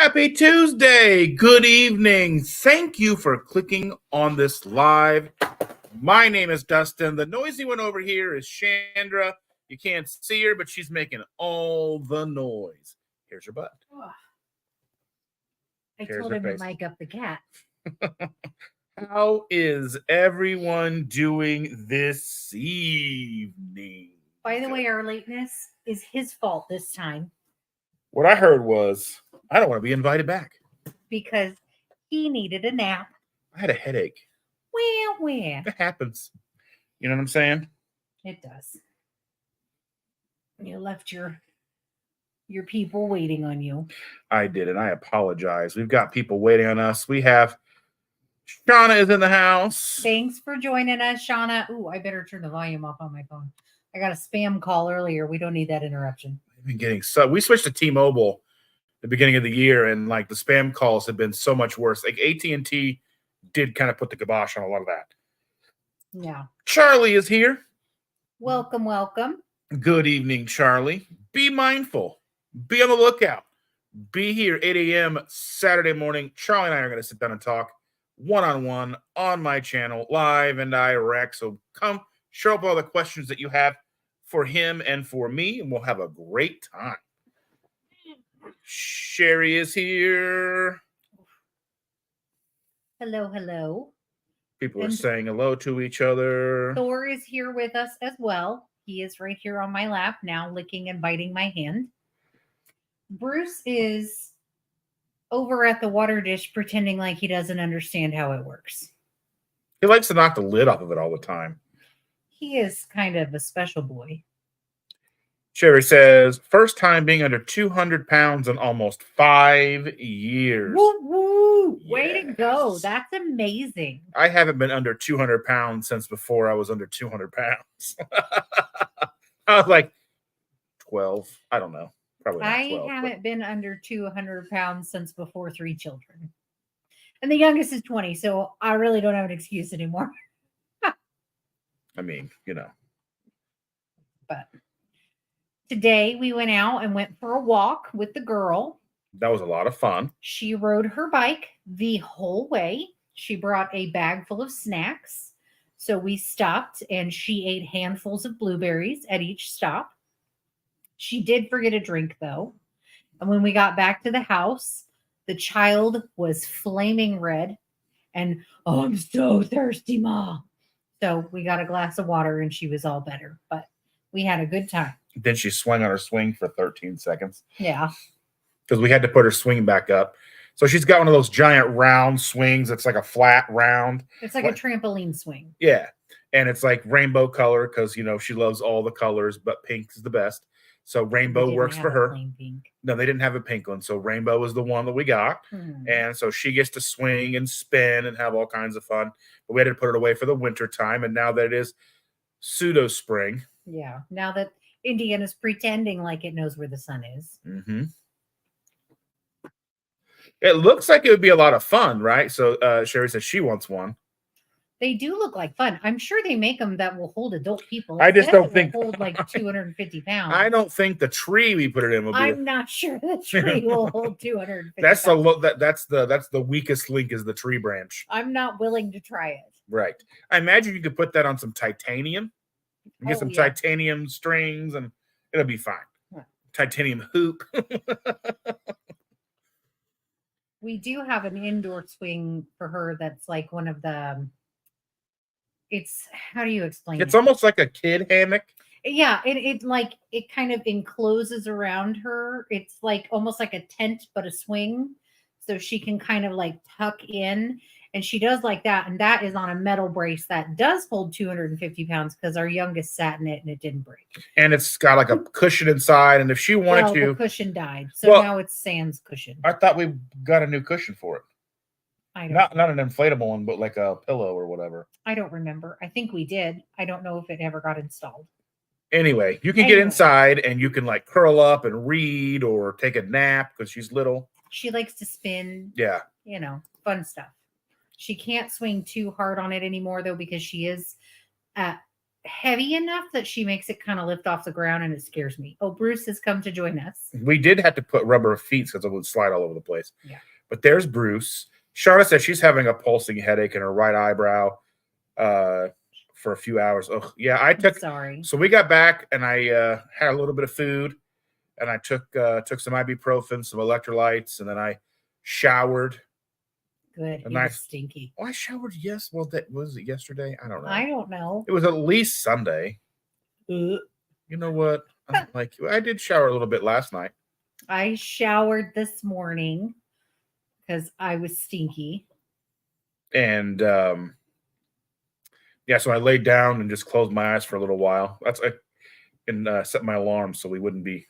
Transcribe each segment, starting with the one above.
Happy Tuesday. Good evening. Thank you for clicking on this live. My name is Dustin. The noisy one over here is Chandra. You can't see her, but she's making all the noise. Here's her butt. I told him to mic up the cat. How is everyone doing this evening? By the way, our lateness is his fault this time. What I heard was, I don't want to be invited back. Because he needed a nap. I had a headache. Where? It happens. You know what I'm saying? It does. You left your people waiting on you. I did, and I apologize. We've got people waiting on us. We have Shauna is in the house. Thanks for joining us, Shauna. Ooh, I better turn the volume off on my phone. I got a spam call earlier. We don't need that interruption. We switched to T-Mobile at the beginning of the year, and like the spam calls have been so much worse. Like AT&T did kind of put the kibosh on a lot of that. Yeah. Charlie is here. Welcome. Good evening, Charlie. Be mindful. Be on the lookout. Be here 8 a.m. Saturday morning. Charlie and I are going to sit down and talk one-on-one on my channel, live and direct. So come show up all the questions that you have for him and for me, and we'll have a great time. Sherry is here. Hello. People are saying hello to each other. Thor is here with us as well. He is right here on my lap now, licking and biting my hand. Bruce is over at the water dish pretending like he doesn't understand how it works. He likes to knock the lid off of it all the time. He is kind of a special boy. Sherry says, first time being under 200 pounds in almost 5 years. Woo! Yes. Way to go. That's amazing. I haven't been under 200 pounds since before I was under 200 pounds. I was like 12. I don't know. Probably not 12. I haven't been under 200 pounds since before 3 children. And the youngest is 20, so I really don't have an excuse anymore. I mean, you know. But today we went out and went for a walk with the girl. That was a lot of fun. She rode her bike the whole way. She brought a bag full of snacks. So we stopped and she ate handfuls of blueberries at each stop. She did forget a drink though. And when we got back to the house, the child was flaming red and, oh, I'm so thirsty, Ma. So we got a glass of water and she was all better, but we had a good time. Then she swung on her swing for 13 seconds. Yeah. Because we had to put her swing back up. So she's got one of those giant round swings. It's like a flat round. It's like a trampoline swing. Yeah. And it's like rainbow color because, you know, she loves all the colors, but pink is the best. So rainbow works for her. Pink. No, they didn't have a pink one. So rainbow is the one that we got. And so she gets to swing and spin and have all kinds of fun. But we had to put it away for the winter time. And now that it is pseudo spring. Yeah. Now that Indiana's pretending like it knows where the sun is. Mm-hmm. It looks like it would be a lot of fun, right? So Sherry says she wants one. They do look like fun. I'm sure they make them that will hold adult people. I just don't think hold like 250 pounds. I don't think the tree we put it in will be. I'm not sure the tree will hold 250. That's the weakest link is the tree branch. I'm not willing to try it. Right. I imagine you could put that on some titanium. Get some titanium strings and it'll be fine. Yeah. Titanium hoop. We do have an indoor swing for her that's like one of the. It's how do you explain it? It's almost like a kid hammock. Yeah, it kind of encloses around her. It's like almost like a tent, but a swing. So she can kind of like tuck in. And she does like that. And that is on a metal brace that does hold 250 pounds because our youngest sat in it and it didn't break. And it's got like a cushion inside. And if she wanted to. The cushion died. So now it's Sam's cushion. I thought we got a new cushion for it. I don't not an inflatable one, but like a pillow or whatever. I don't remember. I think we did. I don't know if it ever got installed. Anyway, you can get inside and you can like curl up and read or take a nap because she's little. She likes to spin. Yeah. You know, fun stuff. She can't swing too hard on it anymore though because she is at heavy enough that she makes it kind of lift off the ground, and it scares me. Oh, Bruce has come to join us. We did have to put rubber feet because it would slide all over the place. Yeah. But there's Bruce. Charlotte says she's having a pulsing headache in her right eyebrow for a few hours. Oh, yeah. Sorry. So we got back, and I had a little bit of food, and I took some ibuprofen, some electrolytes, and then I showered. Good. It was stinky. Oh, I showered. Yes. Well, that was it yesterday. I don't know. I don't know. It was at least Sunday. You know what? I did shower a little bit last night. I showered this morning because I was stinky. And yeah, so I laid down and just closed my eyes for a little while. And set my alarm so we wouldn't be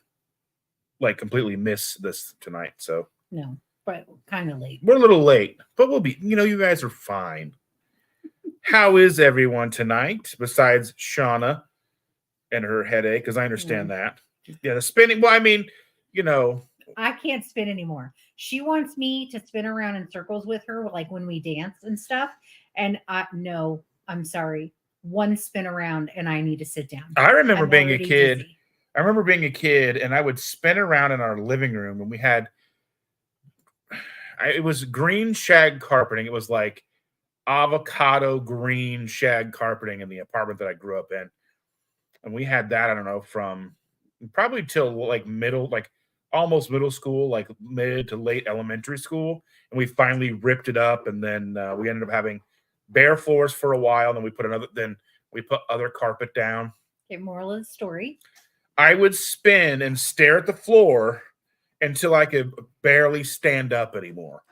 completely miss this tonight. So no, but kind of late. We're a little late, but we'll be. You guys are fine. How is everyone tonight besides Shauna and her headache? Because I understand that. Yeah, the spinning. Well, I mean, I can't spin anymore. She wants me to spin around in circles with her, like when we dance and stuff. And no, I'm sorry. One spin around and I need to sit down. I remember being a kid. Dizzy. I remember being a kid and I would spin around in our living room and we had, it was green shag carpeting. It was like avocado green shag carpeting in the apartment that I grew up in. And we had that, I don't know, from probably till almost middle school, like mid to late elementary school. And we finally ripped it up. And then we ended up having bare floors for a while. And then we put other carpet down. Okay, moral of the story. I would spin and stare at the floor until I could barely stand up anymore.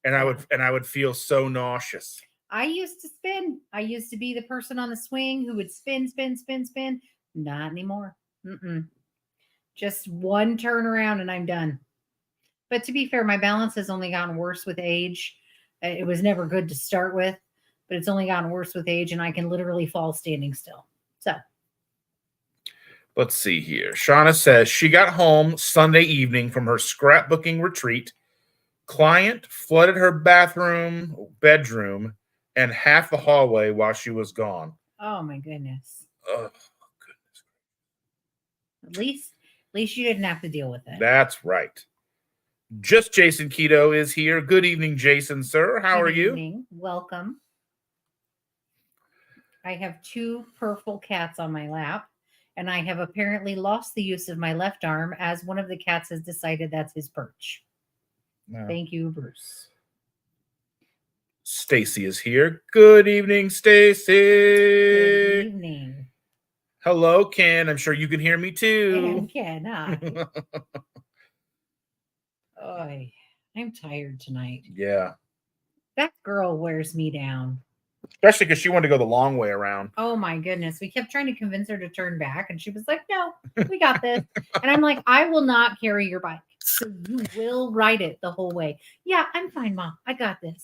And I would feel so nauseous. I used to spin. I used to be the person on the swing who would spin. Not anymore. Just one turn around and I'm done. But to be fair, my balance has only gotten worse with age. It was never good to start with, but it's only gotten worse with age, and I can literally fall standing still. So. Let's see here. Shauna says she got home Sunday evening from her scrapbooking retreat. Client flooded her bedroom, and half the hallway while she was gone. Oh, my goodness. Oh, goodness. At least you didn't have to deal with it. That's right. Just Jason Keto is here. Good evening, Jason, sir. How are you? Good evening. Welcome. I have 2 purple cats on my lap, and I have apparently lost the use of my left arm as one of the cats has decided that's his perch. No. Thank you, Bruce. Stacy is here. Good evening, Stacy. Good evening. Hello, Ken. I'm sure you can hear me too. And Ken, hi. I'm tired tonight. Yeah. That girl wears me down. Especially because she wanted to go the long way around. Oh, my goodness. We kept trying to convince her to turn back, and she was like, no, we got this. And I'm like, I will not carry your bike. So you will ride it the whole way. Yeah, I'm fine, Mom. I got this.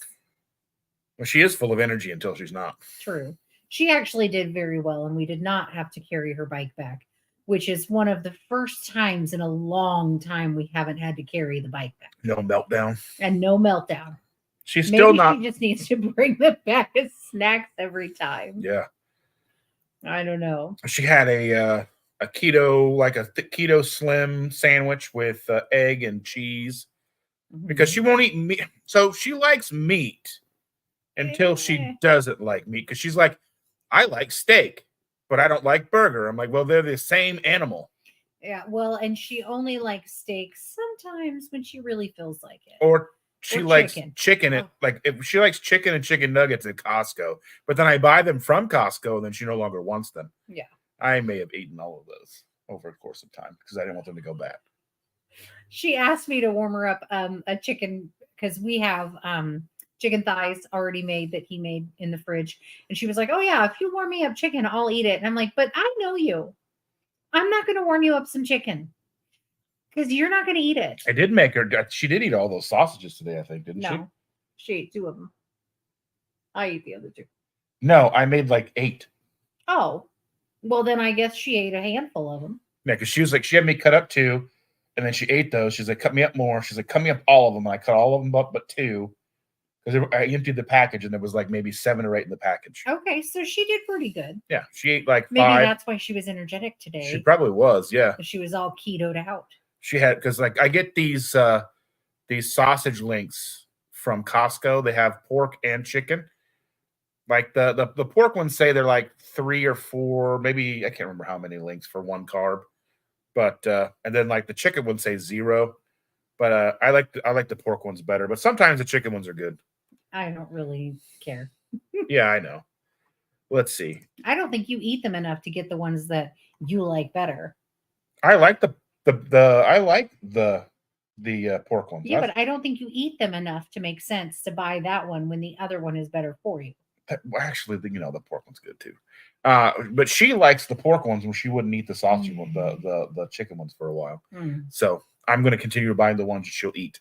Well, she is full of energy until she's not. True. She actually did very well, and we did not have to carry her bike back, which is one of the first times in a long time we haven't had to carry the bike back. No meltdown. And no meltdown. She's still not. She just needs to bring them back as snacks every time. Yeah. I don't know. She had a keto, like a keto slim sandwich with egg and cheese because she won't eat meat. So she likes meat until she doesn't like meat because she's like, I like steak, but I don't like burger. I'm like, well, they're the same animal. Yeah, well, and she only likes steak sometimes when she really feels like it. Or she likes chicken. If she likes chicken and chicken nuggets at Costco, but then I buy them from Costco and then she no longer wants them. Yeah. I may have eaten all of those over the course of time because I didn't want them to go bad. She asked me to warm her up a chicken because we have chicken thighs already made that he made in the fridge. And she was like, oh, yeah, if you warm me up chicken, I'll eat it. And I'm like, but I know you. I'm not going to warm you up some chicken because you're not going to eat it. I did make her. She did eat all those sausages today, I think, didn't she? No, she ate 2 of them. I ate the other 2. No, I made like 8. Oh, well, then I guess she ate a handful of them. Yeah, because she was like, she had me cut up 2, and then she ate those. She's like, cut me up more. She's like, cut me up all of them. And I cut all of them up but 2 because I emptied the package and there was like maybe 7 or 8 in the package. Okay, so she did pretty good. Yeah, she ate like Maybe 5. that's why she was energetic She today. probably was. Yeah, 'Cause she was all ketoed out. she had, because like I get these sausage links from Costco. They have pork and chicken. Like the pork ones say they're like 3 or 4, maybe I can't remember how many links for one carb. But and then like the chicken ones say 0. But I like the pork ones better. But sometimes the chicken ones are good. I don't really care. Yeah, I know. Let's see. I don't think you eat them enough to get the ones that you like better. I like the I like the pork ones. Yeah, but I don't think you eat them enough to make sense to buy that one when the other one is better for you. Actually, the pork one's good too. But she likes the pork ones when she wouldn't eat the sausage one, the chicken ones for a while. So I'm going to continue buying the ones that she'll eat.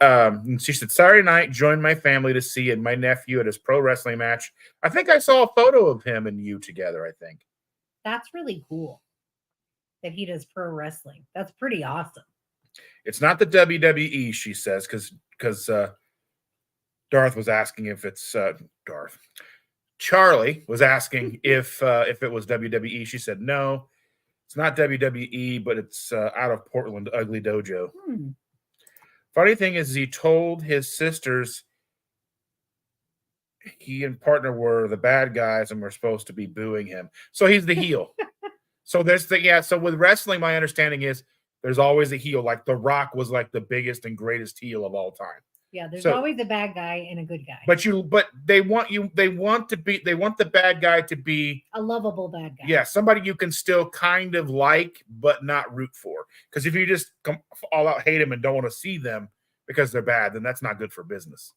And she said, Saturday night, joined my family to see my nephew at his pro wrestling match. I think I saw a photo of him and you together, I think. That's really cool that he does pro wrestling. That's pretty awesome. It's not the WWE, she says, because Darth was asking if it's Charlie was asking if it was WWE. She said no, it's not WWE, but it's out of Portland, Ugly Dojo. Funny thing is, he told his sisters he and partner were the bad guys and we're supposed to be booing him. So he's the heel. So there's so with wrestling, my understanding is there's always a heel. Like The Rock was like the biggest and greatest heel of all time. Yeah, there's always a bad guy and a good guy. But they want the bad guy to be a lovable bad guy. Yeah, somebody you can still kind of like but not root for. Because if you just come all out hate them and don't want to see them because they're bad, then that's not good for business.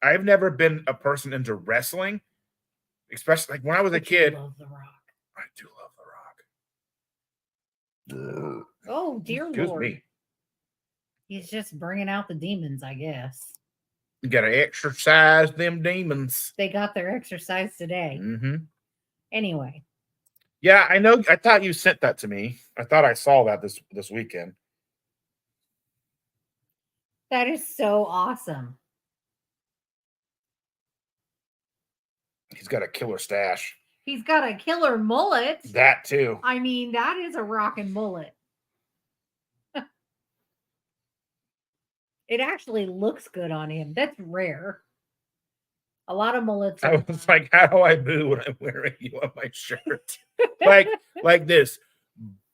I've never been a person into wrestling, especially like when I was a kid. I love The Rock. I do love The Rock. Oh, dear Excuse Lord. me. He's just bringing out the demons, I guess. You got to exercise them demons. They got their exercise today. Anyway. Yeah, I know. I thought you sent that to me. I thought I saw that this weekend. That is so awesome. He's got a killer stash. He's got a killer mullet. That too. I mean, that is a rockin' mullet. It actually looks good on him. That's rare. A lot of mullets. I was like, how do I boo when I'm wearing you on my shirt? like this.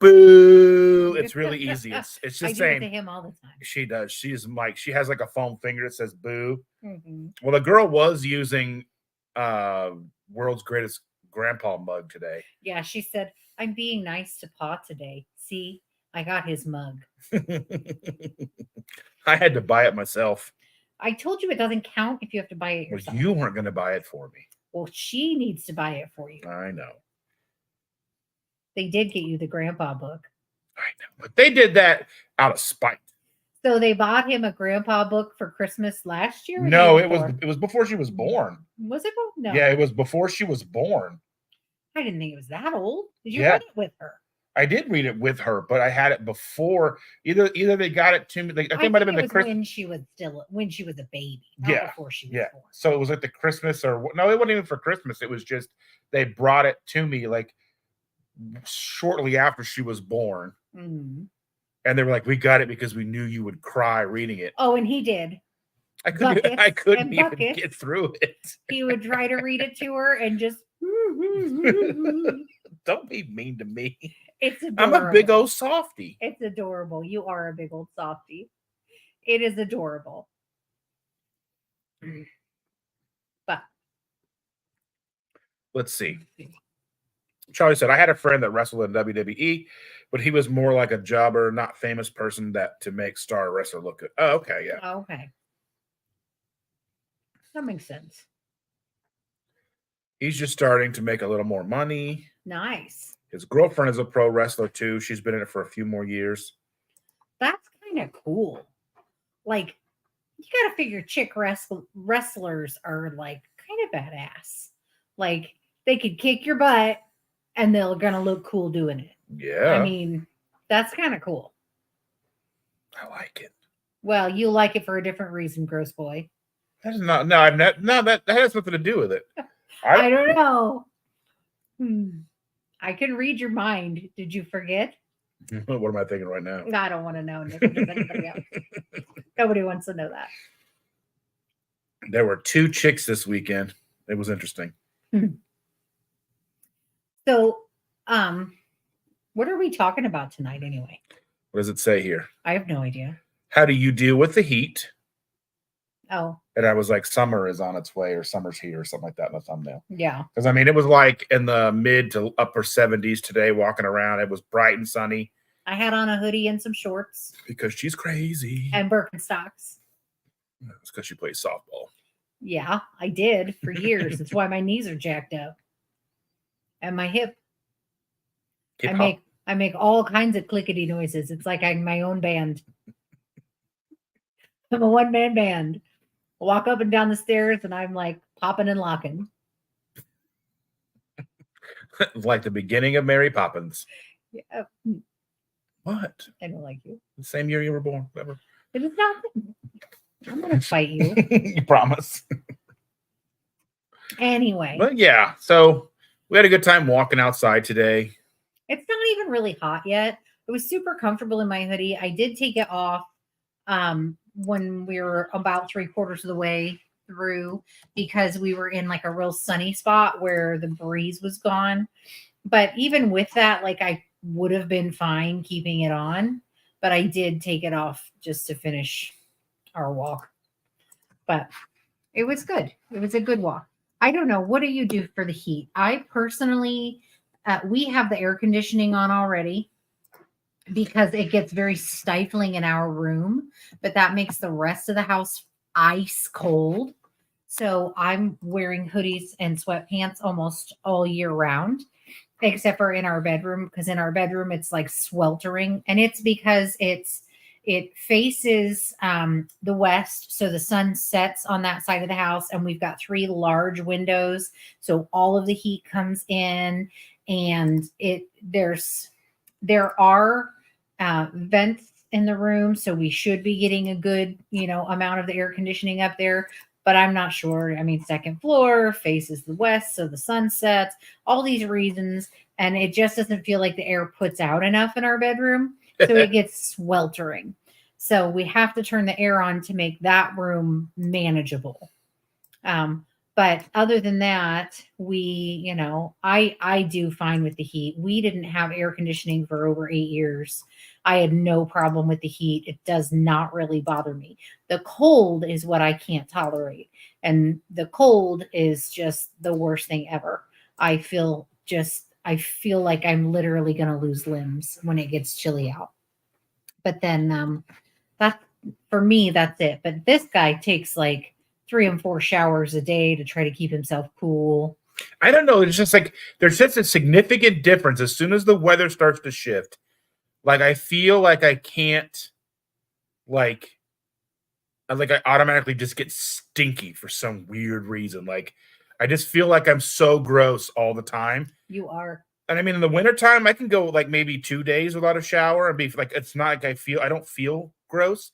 Boo. It's really easy. It's just I saying. do it to him all the time. She does. She has like a foam finger that says boo. Well, the girl was using world's greatest grandpa mug today. Yeah, she said, I'm being nice to Pa today. See, I got his mug. I had to buy it myself. I told you it doesn't count if you have to buy it yourself. Well, you weren't going to buy it for me. Well, she needs to buy it for you. I know. They did get you the grandpa book. I know, but they did that out of spite. So they bought him a grandpa book for Christmas last year? No, it was before she was born. Was it? No. Yeah, it was before she was born. I didn't think it was that old. Did you read it with her? I did read it with her, but I had it before. Either they got it to me. I think it might have been the Christmas when she was a baby. Not before she was born. So it was like the Christmas it wasn't even for Christmas. It was just they brought it to me like shortly after she was born, and they were like, "We got it because we knew you would cry reading it." Oh, and he did. I couldn't even get through it. He would try to read it to her and just. Don't be mean to me. It's adorable. I'm a big old softie. It's adorable. You are a big old softie. It is adorable. But let's see. Charlie said, I had a friend that wrestled in WWE, but he was more like a jobber, not famous person to make star wrestler look good. Oh, okay, yeah. Okay. That makes sense. He's just starting to make a little more money. Nice. His girlfriend is a pro wrestler too. She's been in it for a few more years. That's kind of cool. Like, you got to figure chick wrestlers are like kind of badass. Like, they could kick your butt and they're going to look cool doing it. Yeah. I mean, that's kind of cool. I like it. Well, you like it for a different reason, gross boy. That is not. No, I've not. No, that has nothing to do with it. I don't know. I can read your mind. Did you forget? What am I thinking right now? I don't want to know. Neither does anybody else. Nobody wants to know that. There were 2 chicks this weekend. It was interesting. So, what are we talking about tonight anyway? What does it say here? I have no idea. How do you deal with the heat? Oh, And I was like, summer is on its way, or summer's here, or something like that in the thumbnail. yeah. Because I mean, it was like in the mid to upper 70s today, walking around. It was bright and sunny. I had on a hoodie and some shorts. Because she's crazy. And Birkenstocks. It's because she plays softball. Yeah, I did for years. That's why my knees are jacked up. And my hip. I make all kinds of clickety noises. It's like I'm my own band. I'm a one-man band. I walk up and down the stairs and I'm like popping and locking. Like the beginning of Mary Poppins. Yeah. What? I don't like you. The same year you were born. Whatever. It is not. I'm gonna fight you. You promise. Anyway. But yeah, so we had a good time walking outside today. It's not even really hot yet. It was super comfortable in my hoodie. I did take it off when we were about 3/4 of the way through because we were in like a real sunny spot where the breeze was gone. But even with that, like I would have been fine keeping it on, but I did take it off just to finish our walk. But it was good. It was a good walk. I don't know. What do you do for the heat? I personally, we have the air conditioning on already because it gets very stifling in our room, but that makes the rest of the house ice cold. So I'm wearing hoodies and sweatpants almost all year round, except for in our bedroom, because in our bedroom it's like sweltering, and it's because it faces the west, so the sun sets on that side of the house, and we've got 3 large windows, so all of the heat comes in, and there are vents in the room, so we should be getting a good amount of the air conditioning up there, but I'm not sure. I mean, second floor faces the west, so the sun sets, all these reasons, and it just doesn't feel like the air puts out enough in our bedroom. So it gets sweltering. So we have to turn the air on to make that room manageable. But other than that, I do fine with the heat. We didn't have air conditioning for over 8 years. I had no problem with the heat. It does not really bother me. The cold is what I can't tolerate. And the cold is just the worst thing ever. I feel like I'm literally going to lose limbs when it gets chilly out. But then for me, that's it. But this guy takes like 3 and 4 showers a day to try to keep himself cool. I don't know. It's just like there's such a significant difference as soon as the weather starts to shift. Like I feel like I can't, I automatically just get stinky for some weird reason. Like I just feel like I'm so gross all the time. You are. And I mean, in the wintertime, I can go like maybe 2 days without a shower and be like, it's not like I don't feel gross.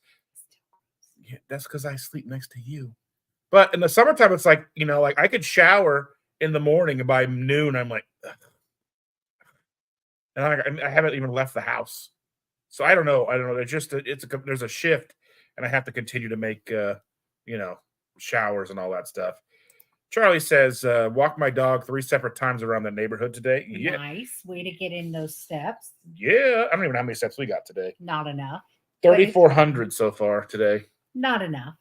Yeah, that's because I sleep next to you. But in the summertime, it's like, like I could shower in the morning and by noon, I'm like, ugh. And I haven't even left the house. So I don't know. There's a shift and I have to continue to make, showers and all that stuff. Charlie says, walk my dog 3 separate times around the neighborhood today. Yeah. Nice way to get in those steps. Yeah. I don't even know how many steps we got today. Not enough. 3,400 so far today. Not enough.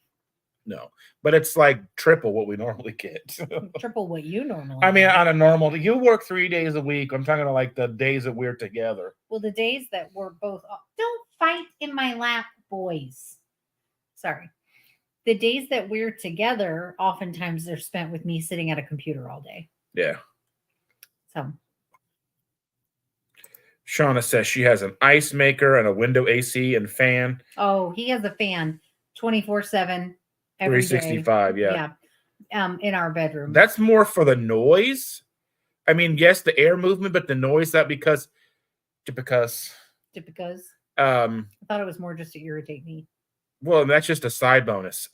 No, but it's like triple what we normally get. Triple what you normally I mean, get. on a normal, you work 3 days a week. I'm talking about like the days that we're together. Well, the days that we're both don't fight in my lap, boys. Sorry. The days that we're together, oftentimes they're spent with me sitting at a computer all day. Yeah. So. Shauna says she has an ice maker and a window AC and fan. Oh, he has a fan 24/7. 365, yeah. In our bedroom. That's more for the noise. I mean, yes, the air movement, but the noise because I thought it was more just to irritate me. Well, that's just a side bonus.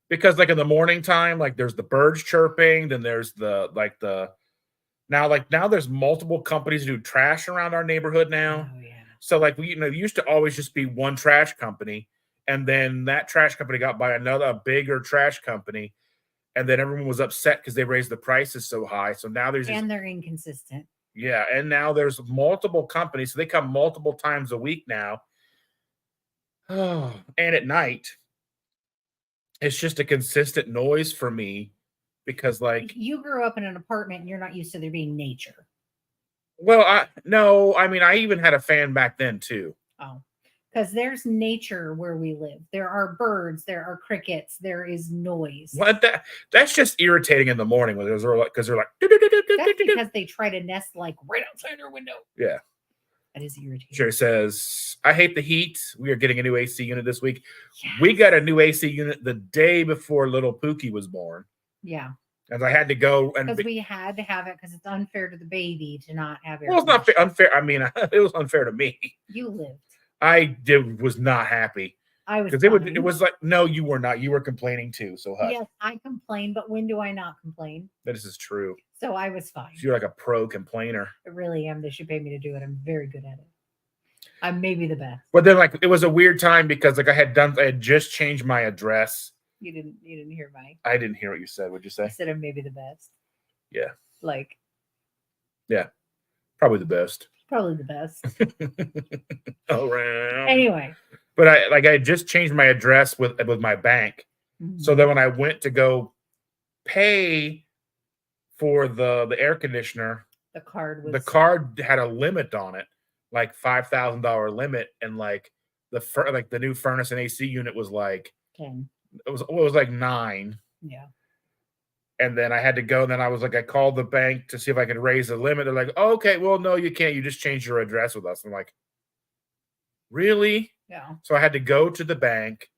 because like in the morning time, like there's the birds chirping, then there's now there's multiple companies who do trash around our neighborhood now. Oh, yeah. So like we, it used to always just be one trash company, and then that trash company got by another bigger trash company, and then everyone was upset because they raised the prices so high. So now there's And they're inconsistent. yeah, and now there's multiple companies, so they come multiple times a week now. Oh, and at night, it's just a consistent noise for me because like You grew up in an apartment and you're not used to there being nature. well, I mean I even had a fan back then too. Oh, because there's nature where we live. There are birds, there are crickets, there is noise. What that's just irritating in the morning when they're like because they're like That's because they try to nest like right outside your window. yeah. That is irritating. Sherry says, I hate the heat. We are getting a new AC unit this week. Yes. We got a new AC unit the day before little Pookie was born. Yeah. And I had to go and because we had to have it because it's unfair to the baby to not have it. Well, it's not unfair. I mean, it was unfair to me. You lived. I was not happy. I was because it was like, no, you were not. You were complaining too. So hush. Yes, I complain, but when do I not complain? This is true. So I was fine. So you're like a pro complainer. I really am. They should pay me to do it. I'm very good at it. I'm maybe the best. But then, like, it was a weird time because, like, I had just changed my address. You didn't hear my. I didn't hear what you said. What'd you say? I said I'm maybe the best. Yeah. Like. Yeah. Probably the best. Probably the best. Around. Anyway. But I had just changed my address with my bank. Mm-hmm. So then when I went to go pay for the air conditioner, the card had a limit on it, like $5,000 limit, and like the new furnace and AC unit was like 10. It was like 9. Yeah. And then I had to go. And then I was like, I called the bank to see if I could raise the limit. They're like, oh, okay, well, no, you can't. You just changed your address with us. I'm like, really? Yeah. So I had to go to the bank,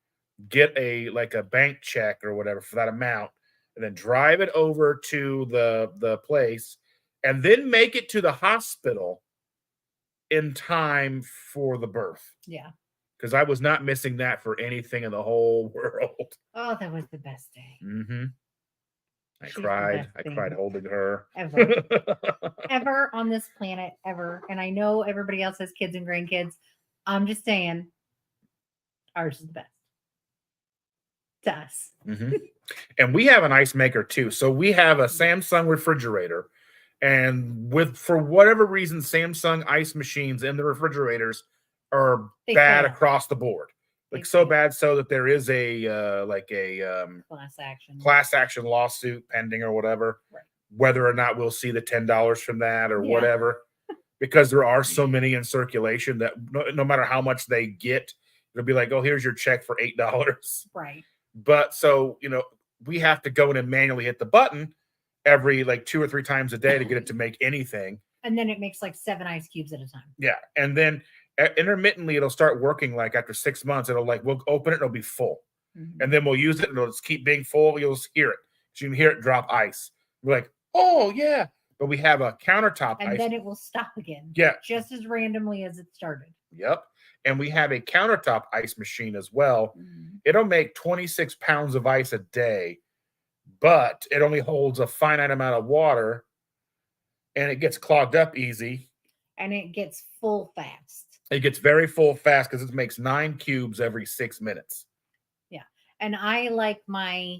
get a bank check or whatever for that amount, and then drive it over to the place, and then make it to the hospital in time for the birth. Yeah. Because I was not missing that for anything in the whole world. Oh, that was the best day. Mm-hmm. I cried holding her. Ever on this planet, ever. And I know everybody else has kids and grandkids. I'm just saying, ours is the best. To us. Mm-hmm. And we have an ice maker too. So we have a Samsung refrigerator. And for whatever reason, Samsung ice machines in the refrigerators are bad across the board. Like so bad so that there is a class action lawsuit pending or whatever, right. Whether or not we'll see the $10 from that or whatever, because there are so many in circulation that no matter how much they get, it'll be like, oh, here's your check for $8. Right. But so, we have to go in and manually hit the button every 2 or 3 times a day to get it to make anything. And then it makes 7 ice cubes at a time. Yeah. And then intermittently it'll start working after 6 months. We'll open it, it'll be full. Mm-hmm. And then we'll use it and it'll just keep being full. You'll just hear it. So you can hear it drop ice. We're like, oh yeah. But we have a countertop and ice. then it will stop again. Yeah. Just as randomly as it started. Yep. And we have a countertop ice machine as well. Mm-hmm. It'll make 26 pounds of ice a day, but it only holds a finite amount of water and it gets clogged up easy. And it gets full fast. It gets very full fast because it makes 9 cubes every 6 minutes. Yeah. And I like my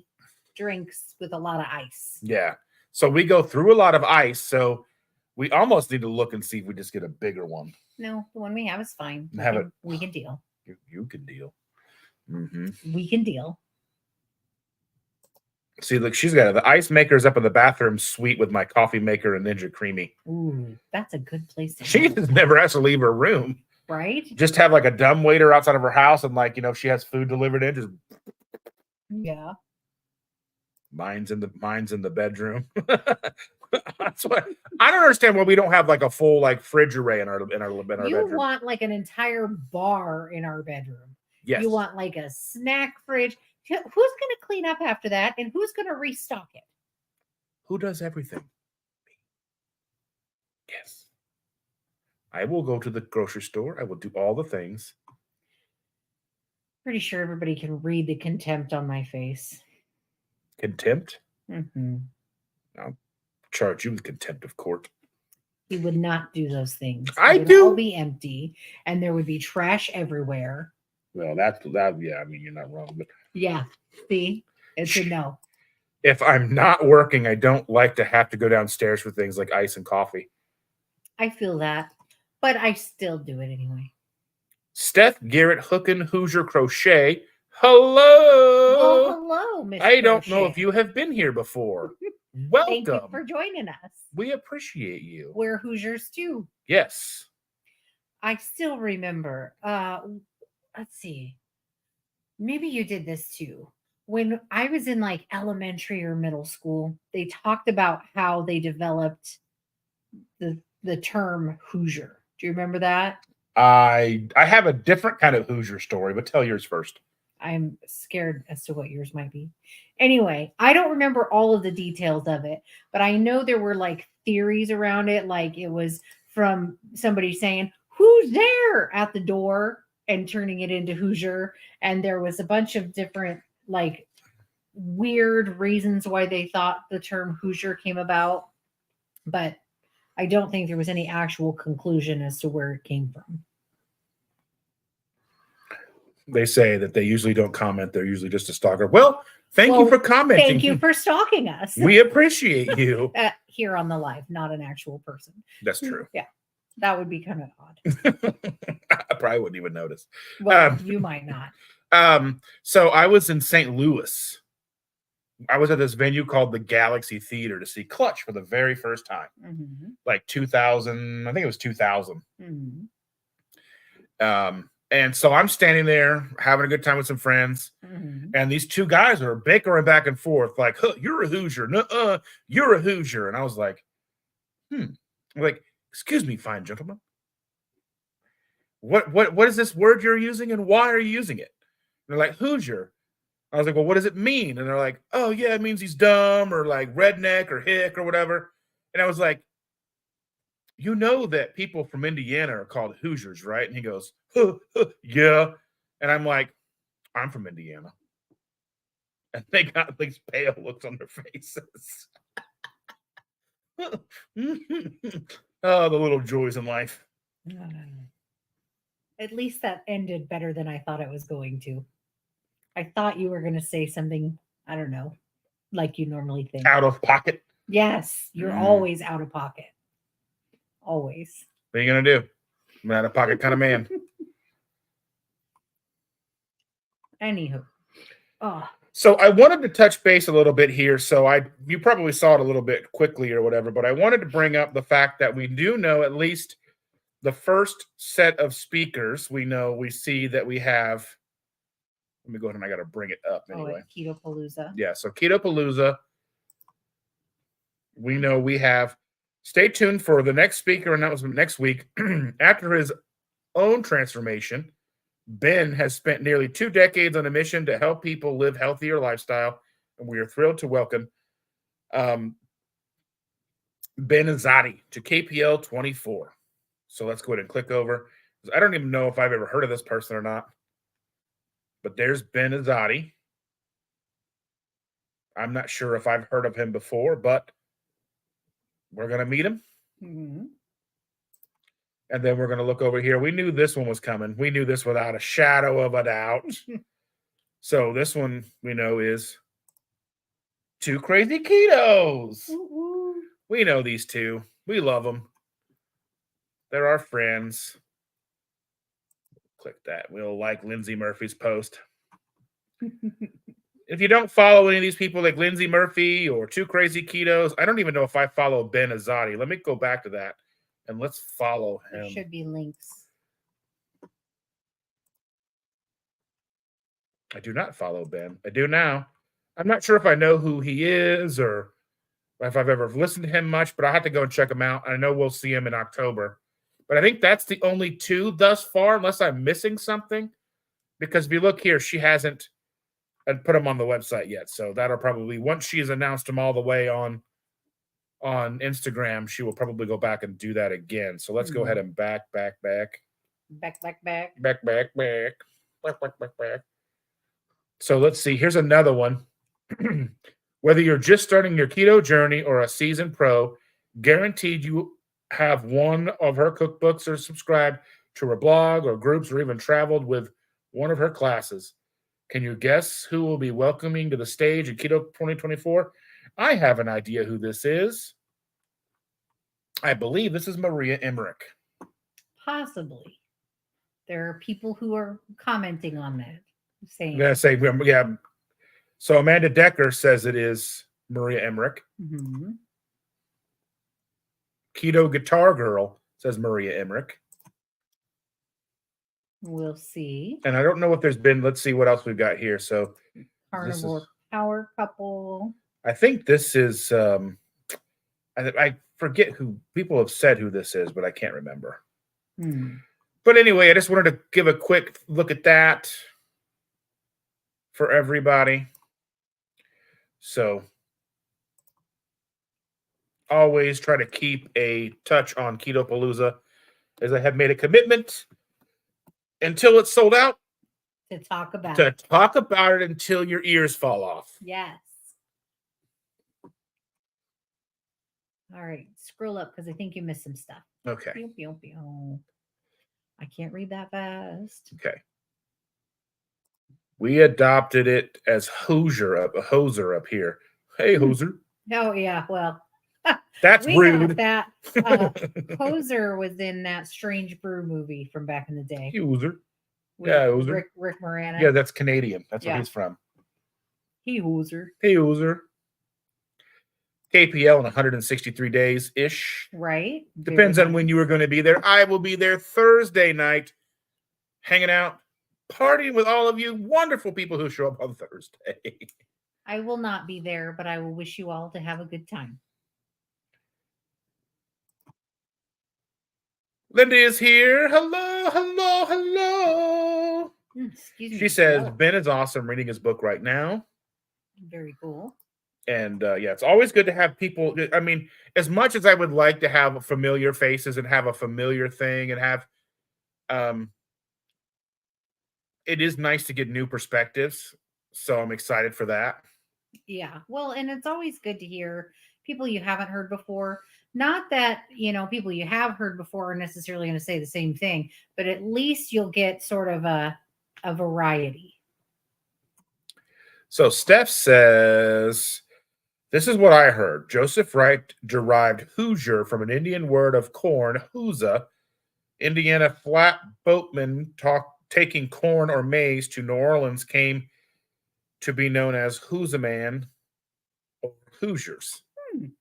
drinks with a lot of ice. Yeah. So we go through a lot of ice. So we almost need to look and see if we just get a bigger one. No, the one we have is fine. We can deal. You can deal. Mm-hmm. We can deal. See, look, she's got the ice maker's up in the bathroom suite with my coffee maker and Ninja Creamy. Ooh, that's a good place to She just never has to leave her room. Right? Just have a dumb waiter outside of her house and if she has food delivered in, just yeah. Mine's in the bedroom. That's what I don't understand why we don't have a full fridge array in our bedroom. You want an entire bar in our bedroom. Yes. You want a snack fridge. Who's going to clean up after that and who's going to restock it? Who does everything? Yes. I will go to the grocery store. I will do all the things. Pretty sure everybody can read the contempt on my face. Contempt? Mm-hmm. I'll charge you with contempt of court. He would not do those things. I It would do. all be empty, and there would be trash everywhere. Well, that. Yeah, I mean, you're not wrong. But Yeah. See, it's a no. if I'm not working, I don't like to have to go downstairs for things like ice and coffee. I feel that, but I still do it anyway. Steph Garrett Hookin Hoosier Crochet. Well, Hello. hello, Miss I don't know if Crochet. you have been here before. Thank you Welcome. for joining us. We appreciate you. We're Hoosiers too. Yes. I still remember. Let's see. Maybe you did this too. When I was in like elementary or middle school, they talked about how they developed the term Hoosier. Do you remember that? I have a different kind of Hoosier story, but tell yours first. I'm scared as to what yours might be. Anyway, I don't remember all of the details of it, but I know there were like theories around it. Like it was from somebody saying, "Who's there?" at the door and turning it into Hoosier. And there was a bunch of different, like, weird reasons why they thought the term Hoosier came about. But I don't think there was any actual conclusion as to where it came from. They say that they usually don't comment. They're usually just a stalker. Well, thank you Well, for commenting. Thank you for stalking us. We appreciate you. Here on the live, not an actual person. That's true. Yeah, that would be kind of odd. I probably wouldn't even notice. Well, you might not. So I was in St. Louis. I was at this venue called the Galaxy Theater to see Clutch for the very first time. Mm-hmm. Like 2000, I think it was 2000. Mm-hmm. And so I'm standing there having a good time with some friends. Mm-hmm. And these two guys are bickering back and forth, like, huh, "You're a Hoosier. Nuh-uh, you're a Hoosier." And I was like, I'm like, "Excuse me, fine gentlemen. What is this word you're using and why are you using it?" And they're like, "Hoosier." I was like, "Well, what does it mean?" And they're like, "Oh, yeah, it means he's dumb or like redneck or hick or whatever." And I was like, "You know that people from Indiana are called Hoosiers, right?" And he goes, "Yeah." And I'm like, "I'm from Indiana." And they got these pale looks on their faces. Oh, the little joys in life. At least that ended better than I thought it was going to. I thought you were going to say something, I don't know, like you normally think. Out of pocket. Yes, you're always out of pocket. Always. What are you going to do? I'm an out of pocket kind of man. Anywho. Oh. So I wanted to touch base a little bit here. So you probably saw it a little bit quickly or whatever, but I wanted to bring up the fact that we do know at least the first set of speakers. We see that we have. Let me go ahead and I got to bring it up anyway. Keto Palooza. Yeah, so Keto Palooza. We know we have. Stay tuned for the next speaker announcement next week. After his own transformation, Ben has spent nearly 2 decades on a mission to help people live healthier lifestyle, and we are thrilled to welcome Ben Azadi to KPL 24. So let's go ahead and click over. I don't even know if I've ever heard of this person or not, but there's Ben Azadi. I'm not sure if I've heard of him before, but we're going to meet him. Mm-hmm. And then we're going to look over here. We knew this one was coming. We knew this without a shadow of a doubt. So this one we know is Two Crazy Ketos. Ooh. We know these two. We love them. They're our friends. Click that. We'll like Lindsay Murphy's post. If you don't follow any of these people like Lindsay Murphy or Two Crazy Ketos, I don't even know if I follow Ben Azadi. Let me go back to that. And let's follow him. There should be links. I do not follow Ben. I do now. I'm not sure if I know who he is or if I've ever listened to him much, but I'll have to go and check him out. I know we'll see him in October. But I think that's the only 2 thus far, unless I'm missing something. Because if you look here, she hasn't put them on the website yet. So that'll probably, once she's announced them all the way on Instagram, she will probably go back and do that again. So let's go ahead and back. So let's see. Here's another one. Whether you're just starting your keto journey or a seasoned pro, guaranteed you have one of her cookbooks or subscribed to her blog or groups or even traveled with one of her classes. Can you guess who will be welcoming to the stage in Keto 2024? I have an idea who this is. I believe this is Maria Emmerich. Possibly. There are people who are commenting on that, saying, I'm going to say, yeah. So Amanda Decker says it is Maria Emmerich. Mhm. Keto Guitar Girl says Maria Emmerich. We'll see. And I don't know if there's been, let's see what else we've got here. So Carnivore Power Couple. I think this is, I forget who, people have said who this is, but I can't remember. But anyway, I just wanted to give a quick look at that for everybody. So always try to keep a touch on Ketopalooza, as I have made a commitment until it's sold out To talk about to it. talk about it until your ears fall off. Yes. All right. Scroll up because I think you missed some stuff. Okay. Pew, pew, pew. I can't read that fast. Okay. We adopted it as Hoser up here. Hey, Hoser. Oh, yeah. Well, That's we rude. got that. Hoser was in that Strange Brew movie from back in the day. Hoser. with Yeah, Hoser. Rick Moranis. Yeah, that's Canadian. That's where Yeah. he's from. He Hoser. Hey, Hoser. KPL in 163 days ish. Right. Depends Very on when you are going to be there. I will be there Thursday night, hanging out, partying with all of you wonderful people who show up on Thursday. I will not be there, but I will wish you all to have a good time. Linda is here. Hello, hello, hello. Excuse me. She says, Hello. Ben is awesome reading his book right now. Very cool. And yeah, it's always good to have people. I mean, as much as I would like to have familiar faces and have a familiar thing and have, it is nice to get new perspectives. So I'm excited for that. Yeah. Well, and it's always good to hear people you haven't heard before. Not that, people you have heard before are necessarily going to say the same thing, but at least you'll get sort of a variety. So Steph says, this is what I heard. Joseph Wright derived Hoosier from an Indian word of corn, huza. Indiana flatboatmen taking corn or maize to New Orleans came to be known as Hoosaman or Hoosiers.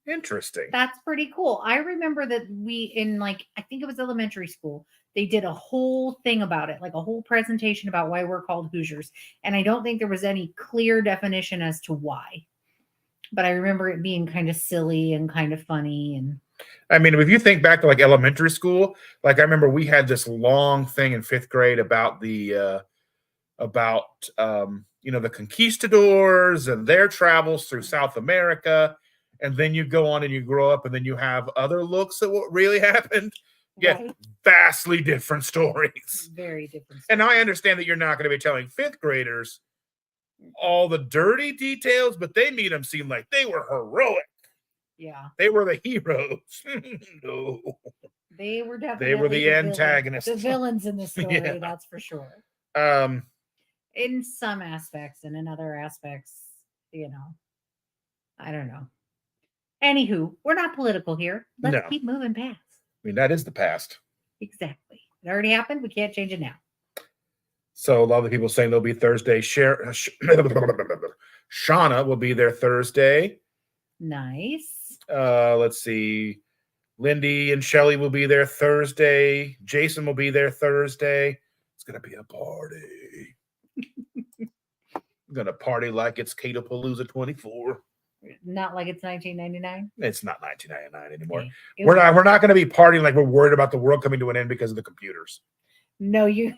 Interesting. That's pretty cool. I remember that I think it was elementary school, they did a whole thing about it, like a whole presentation about why we're called Hoosiers. And I don't think there was any clear definition as to why. But I remember it being kind of silly and kind of funny. And I mean, if you think back to like elementary school, like I remember we had this long thing in 5th grade about the conquistadors and their travels through South America. And then you go on and you grow up and then you have other looks at what really happened. Yeah, right. Vastly different stories. Very different stories. And I understand that you're not going to be telling 5th graders all the dirty details, but they made them seem like they were heroic. Yeah. They were the heroes. No. They were definitely they were the antagonists. The villains in the story, Yeah. That's for sure. In some aspects and in other aspects, I don't know. Anywho, we're not political here. Let's keep moving past. I mean, that is the past. Exactly. It already happened. We can't change it now. So a lot of people saying they'll be Thursday. Shauna will be there Thursday. Nice. Let's see. Lindy and Shelly will be there Thursday. Jason will be there Thursday. It's going to be a party. I'm going to party like it's Ketopalooza 24. Not like it's 1999. It's not 1999 anymore. Okay. We're not going to be partying like we're worried about the world coming to an end because of the computers. No, you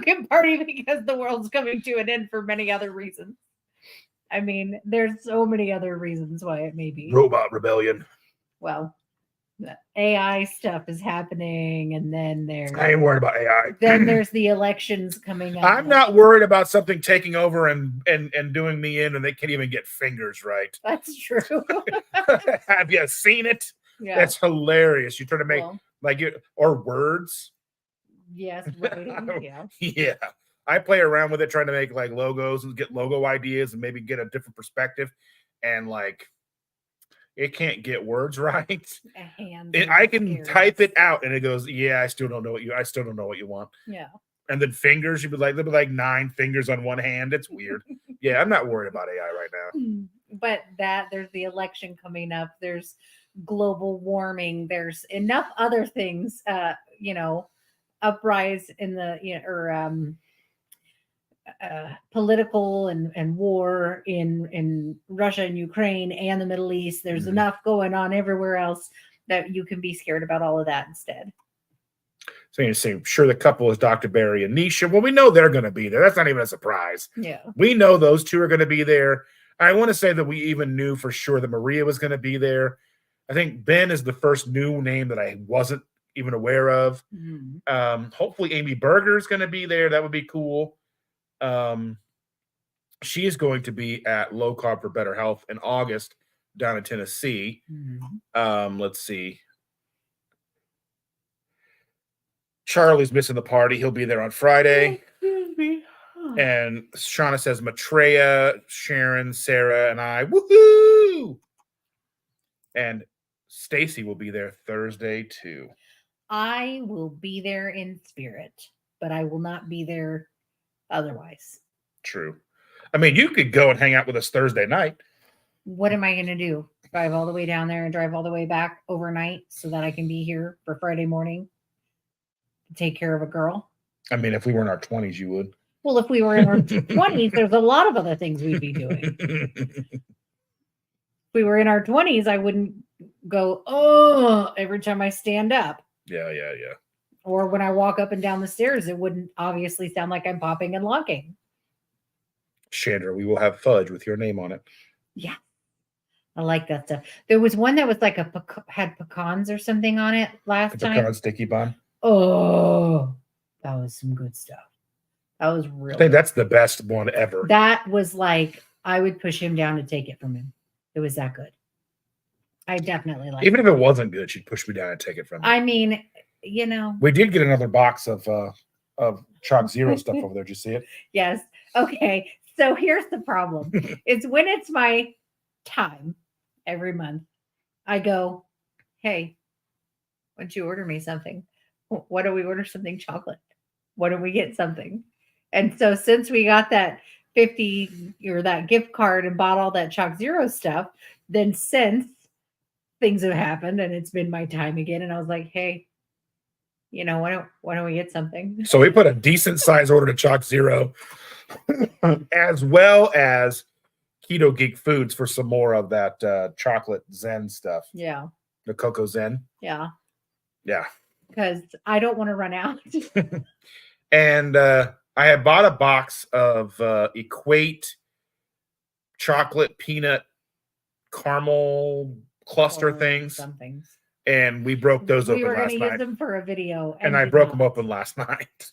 can party because the world's coming to an end for many other reasons. I mean, there's so many other reasons why it may be. Robot rebellion. Well, The AI stuff is happening, and then I ain't worried about AI. there's the elections coming up. I'm not worried about something taking over and doing me in, and they can't even get fingers right. That's true. Have you seen it? Yeah. That's hilarious. You try to make like you or words. Yes, writing. Yeah. Yeah. I play around with it, trying to make like logos and get logo ideas and maybe get a different perspective. And like it can't get words right. I can type it out and it goes, yeah, I still don't know what you want. Yeah. And then fingers, there'll be like 9 fingers on one hand. It's weird. Yeah, I'm not worried about AI right now. But there's the election coming up. There's global warming. There's enough other things, uprise in the political and war in Russia and Ukraine and the Middle East. There's enough going on everywhere else that you can be scared about all of that instead. So you say, sure, the couple is Dr. Barry and Nisha. Well, we know they're going to be there. That's not even a surprise. Yeah. We know those two are going to be there. I want to say that we even knew for sure that Maria was going to be there. I think Ben is the first new name that I wasn't even aware of. Hopefully Amy Berger is going to be there. That would be cool. She is going to be at Low Carb for Better Health in August down in Tennessee. Let's see. Charlie's missing the party. He'll be there on Friday. And Shauna says Maitreya, Sharon, Sarah, and I. Woohoo! And Stacy will be there Thursday too. I will be there in spirit, but I will not be there otherwise. True. I mean, you could go and hang out with us Thursday night. What am I going to do? Drive all the way down there and drive all the way back overnight so that I can be here for Friday morning to take care of a girl? I mean, if we were in our 20s, you would. Well, if we were in our 20s, there's a lot of other things we'd be doing. If we were in our 20s, I wouldn't go, oh, every time I stand up. Yeah. Or when I walk up and down the stairs, it wouldn't obviously sound like I'm popping and locking. Chandra, we will have fudge with your name on it. Yeah. I like that stuff. There was one that was like had pecans or something on it last time. Pecan sticky bun. Oh, that was some good stuff. That was really. I think that's the best one ever. That was like, I would push him down to take it from him. It was that good. I definitely like it. Even if it wasn't good, she'd push me down and take it from me. I mean, we did get another box of Chalk Zero stuff over there. Did you see it? Yes. Okay. So here's the problem. It's when it's my time every month, I go, hey, why don't you order me something? Why don't we order something chocolate? Why don't we get something? And so since we got that 50 or that gift card and bought all that Chalk Zero stuff, then since things have happened and it's been my time again, and I was like, hey, why don't we get something? So we put a decent size order to Chalk Zero, as well as Keto Geek Foods for some more of that chocolate Zen stuff. Yeah. The Cocoa Zen. Yeah. Yeah. Because I don't want to run out. And I had bought a box of Equate chocolate peanut caramel cluster things. And we broke those open last night. We were going to use them for a video. And I broke them open last night.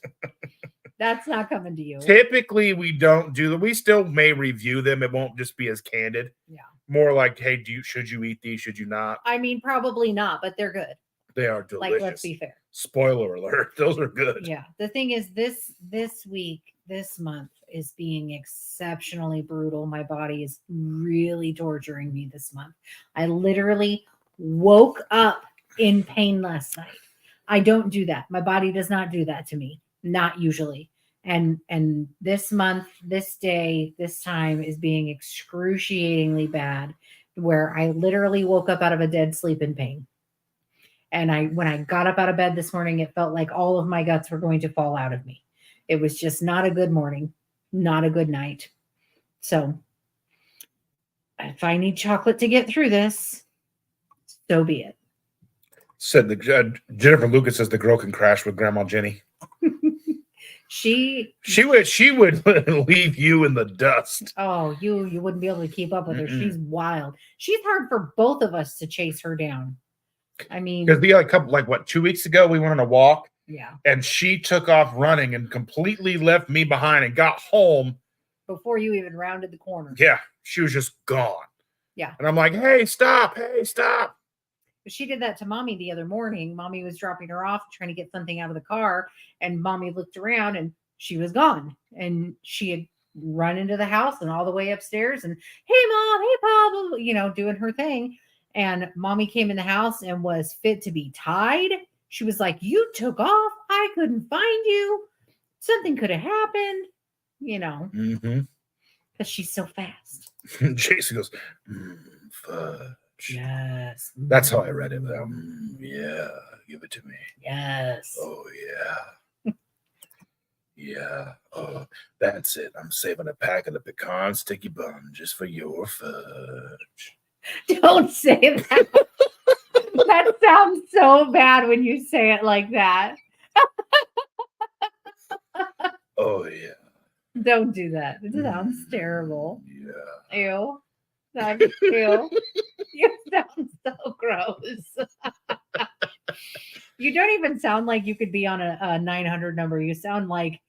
That's not coming to you. Typically, we don't do them. We still may review them. It won't just be as candid. Yeah. More like, hey, should you eat these? Should you not? I mean, probably not, but they're good. They are delicious. Like, let's be fair. Spoiler alert. Those are good. Yeah. The thing is, this week, this month is being exceptionally brutal. My body is really torturing me this month. I literally woke up in pain last night. I don't do that. My body does not do that to me. Not usually. And this month, this day, this time is being excruciatingly bad, where I literally woke up out of a dead sleep in pain. And when I got up out of bed this morning, it felt like all of my guts were going to fall out of me. It was just not a good morning, not a good night. So if I need chocolate to get through this, so be it. Said Jennifer Lucas says the girl can crash with Grandma Jenny. She would leave you in the dust. Oh, you wouldn't be able to keep up with her. She's wild. She's hard for both of us to chase her down. I mean, Because we had a couple, 2 weeks ago, we went on a walk yeah. and she took off running and completely left me behind and got home. Before you even rounded the corner. Yeah, she was just gone. Yeah. And I'm like, hey, stop. She did that to Mommy the other morning. Mommy was dropping her off, trying to get something out of the car, and Mommy looked around and she was gone. And she had run into the house and all the way upstairs and, hey, Mom, hey, Pop, doing her thing. And Mommy came in the house and was fit to be tied. She was like, you took off. I couldn't find you. Something could have happened, Mm-hmm. because she's so fast. Jason goes, fudge. Yes. That's how I read it. Yeah, give it to me. Yes. Oh, yeah. Yeah. Oh, that's it. I'm saving a pack of the pecan sticky bun just for your fudge. Don't say that. That sounds so bad when you say it like that. Oh, yeah. Don't do that. It sounds terrible. Yeah. Ew. Ew. You sound so gross. You don't even sound like you could be on a 900 number. You sound like,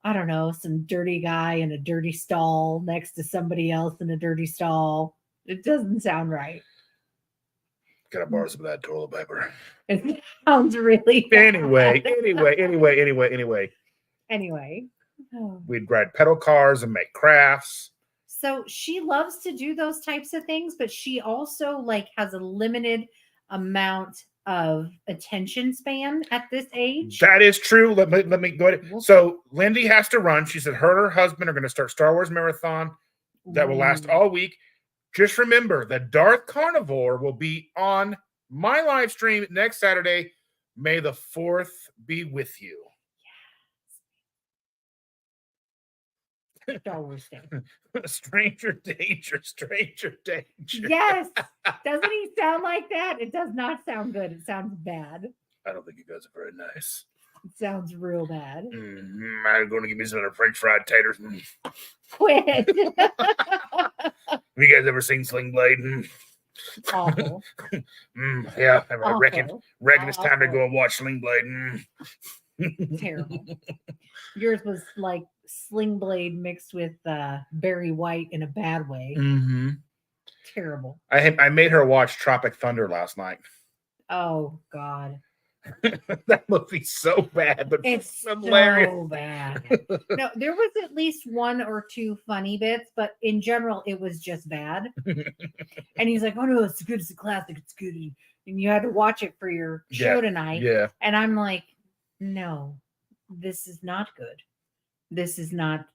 I don't know, some dirty guy in a dirty stall next to somebody else in a dirty stall. It doesn't sound right. Gotta borrow some of that toilet paper. It sounds really bad. Anyway. We'd ride pedal cars and make crafts. So she loves to do those types of things, but she also has a limited amount of attention span at this age. That is true. Let me go ahead. So Lindy has to run. She said her and her husband are going to start Star Wars marathon that will last all week. Just remember that Darth Carnivore will be on my live stream next Saturday. May the 4th be with you. Star Wars Day. Stranger danger. Yes. Doesn't he sound like that? It does not sound good. It sounds bad. I don't think you guys are very nice. It sounds real bad. I'm going to give me some of the French fried taters. Quit. Have you guys ever seen Sling Blade? Awful. Yeah, I reckon it's time to Awful. go and watch Sling Blade. Terrible. Yours was like Sling Blade mixed with Barry White in a bad way. Mm-hmm. Terrible. I made her watch Tropic Thunder last night. Oh God. That movie's so bad, but It's hilarious. So bad. No, there was at least one or two funny bits, but in general, it was just bad. And he's like, "Oh no, it's good. It's a classic. It's good." And you had to watch it for your show tonight. Yeah. And I'm like, no, this is not good. This is not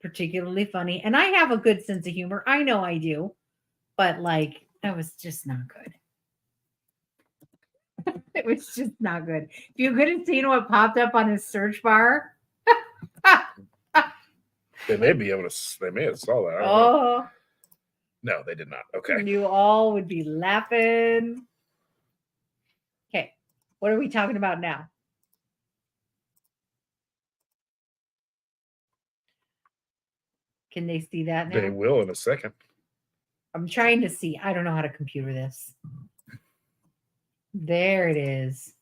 particularly funny. And I have a good sense of humor. I know I do, but that was just not good. It was just not good. If you could have seen what popped up on his search bar. They may have saw that. I don't know. No, they did not. Okay. You all would be laughing. Okay. What are we talking about now? Can they see that now? They will in a second. I'm trying to see. I don't know how to computer this. There it is.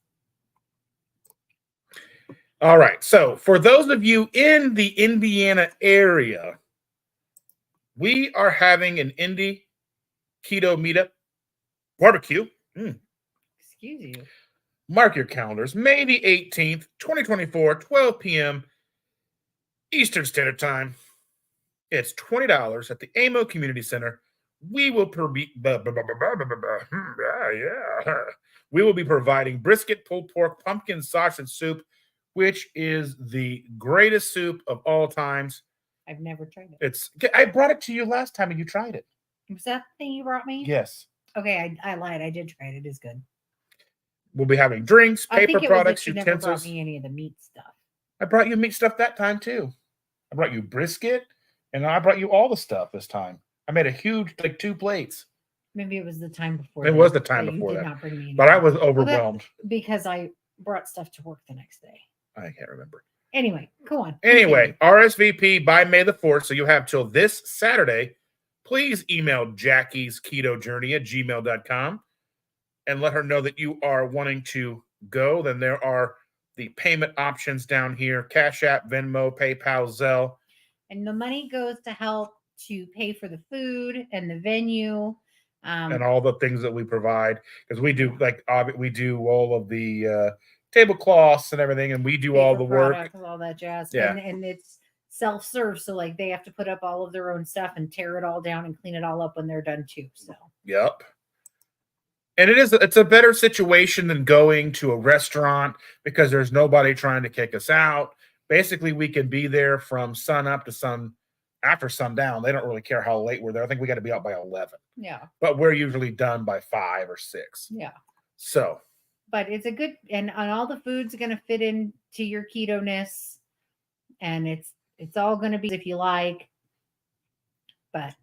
All right. So for those of you in the Indiana area, we are having an Indie Keto Meetup barbecue. Excuse you. Mark your calendars. May the 18th, 2024, 12 p.m. Eastern Standard Time. It's $20 at the AMO Community Center. We will We will be providing brisket, pulled pork, pumpkin sausage soup, which is the greatest soup of all times. I've never tried it. I brought it to you last time and you tried it. Was that the thing you brought me? Yes. Okay, I lied. I did try it. It is good. We'll be having drinks, paper products, you utensils. Never brought me any of the meat stuff. I brought you meat stuff that time too. I brought you brisket, and I brought you all the stuff this time. I made a huge, 2 plates. Maybe it was the time before. It was the time before that. Not bring me but I was overwhelmed. Because I brought stuff to work the next day. I can't remember. Anyway, go on. Anyway, RSVP by May the 4th. So you have till this Saturday. Please email Jackie's Keto Journey at gmail.com and let her know that you are wanting to go, then there are the payment options down here: Cash App, Venmo, PayPal, Zelle. And the money goes to help to pay for the food and the venue. And all the things that we provide, because we do we do all of the tablecloths and everything, and we do all the work. All that jazz. Yeah. And it's self-serve, so like they have to put up all of their own stuff and tear it all down and clean it all up when they're done too. So yep. And it's a better situation than going to a restaurant, because there's nobody trying to kick us out. Basically, we can be there from sun up to after sundown. They don't really care how late we're there. I think we got to be out by 11. Yeah. But we're usually done by 5 or 6. Yeah. So. But it's a good, and all the food's going to fit into your keto-ness, and it's all going to be if you like. But